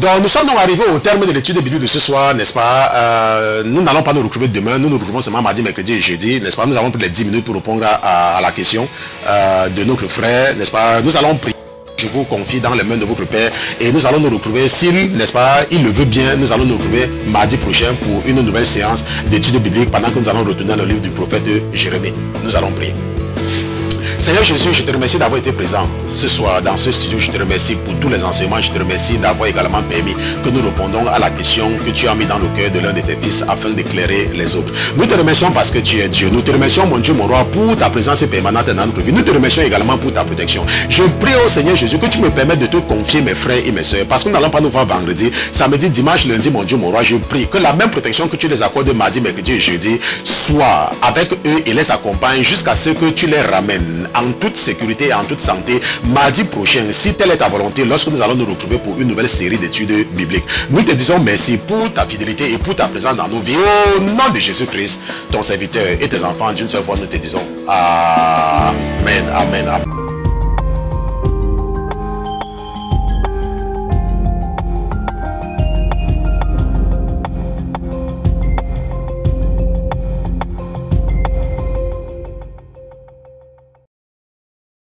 Donc, nous sommes donc arrivés au terme de l'étude biblique de ce soir, n'est-ce pas? Nous n'allons pas nous retrouver demain, nous nous retrouvons seulement mardi, mercredi et jeudi, n'est-ce pas? Nous avons pris les 10 minutes pour répondre à la question de notre frère, n'est-ce pas? Nous allons prier. Je vous confie dans les mains de votre Père et nous allons nous retrouver, s'il, n'est-ce pas, il le veut bien, nous allons nous retrouver mardi prochain pour une nouvelle séance d'études bibliques pendant que nous allons retourner dans le livre du prophète Jérémie. Nous allons prier. Seigneur Jésus, je te remercie d'avoir été présent ce soir dans ce studio. Je te remercie pour tous les enseignements. Je te remercie d'avoir également permis que nous répondons à la question que tu as mis dans le cœur de l'un de tes fils afin d'éclairer les autres. Nous te remercions parce que tu es Dieu. Nous te remercions, mon Dieu, mon roi, pour ta présence permanente dans notre vie. Nous te remercions également pour ta protection. Je prie au Seigneur Jésus que tu me permettes de te confier mes frères et mes soeurs, parce que nous n'allons pas nous voir vendredi, samedi, dimanche, lundi, mon Dieu, mon roi. Je prie que la même protection que tu les accordes mardi, mercredi et jeudi soit avec eux et les accompagne jusqu'à ce que tu les ramènes en toute sécurité et en toute santé mardi prochain, si telle est ta volonté, lorsque nous allons nous retrouver pour une nouvelle série d'études bibliques. Nous te disons merci pour ta fidélité et pour ta présence dans nos vies. Au nom de Jésus-Christ, ton serviteur et tes enfants, d'une seule fois, nous te disons Amen, Amen, Amen.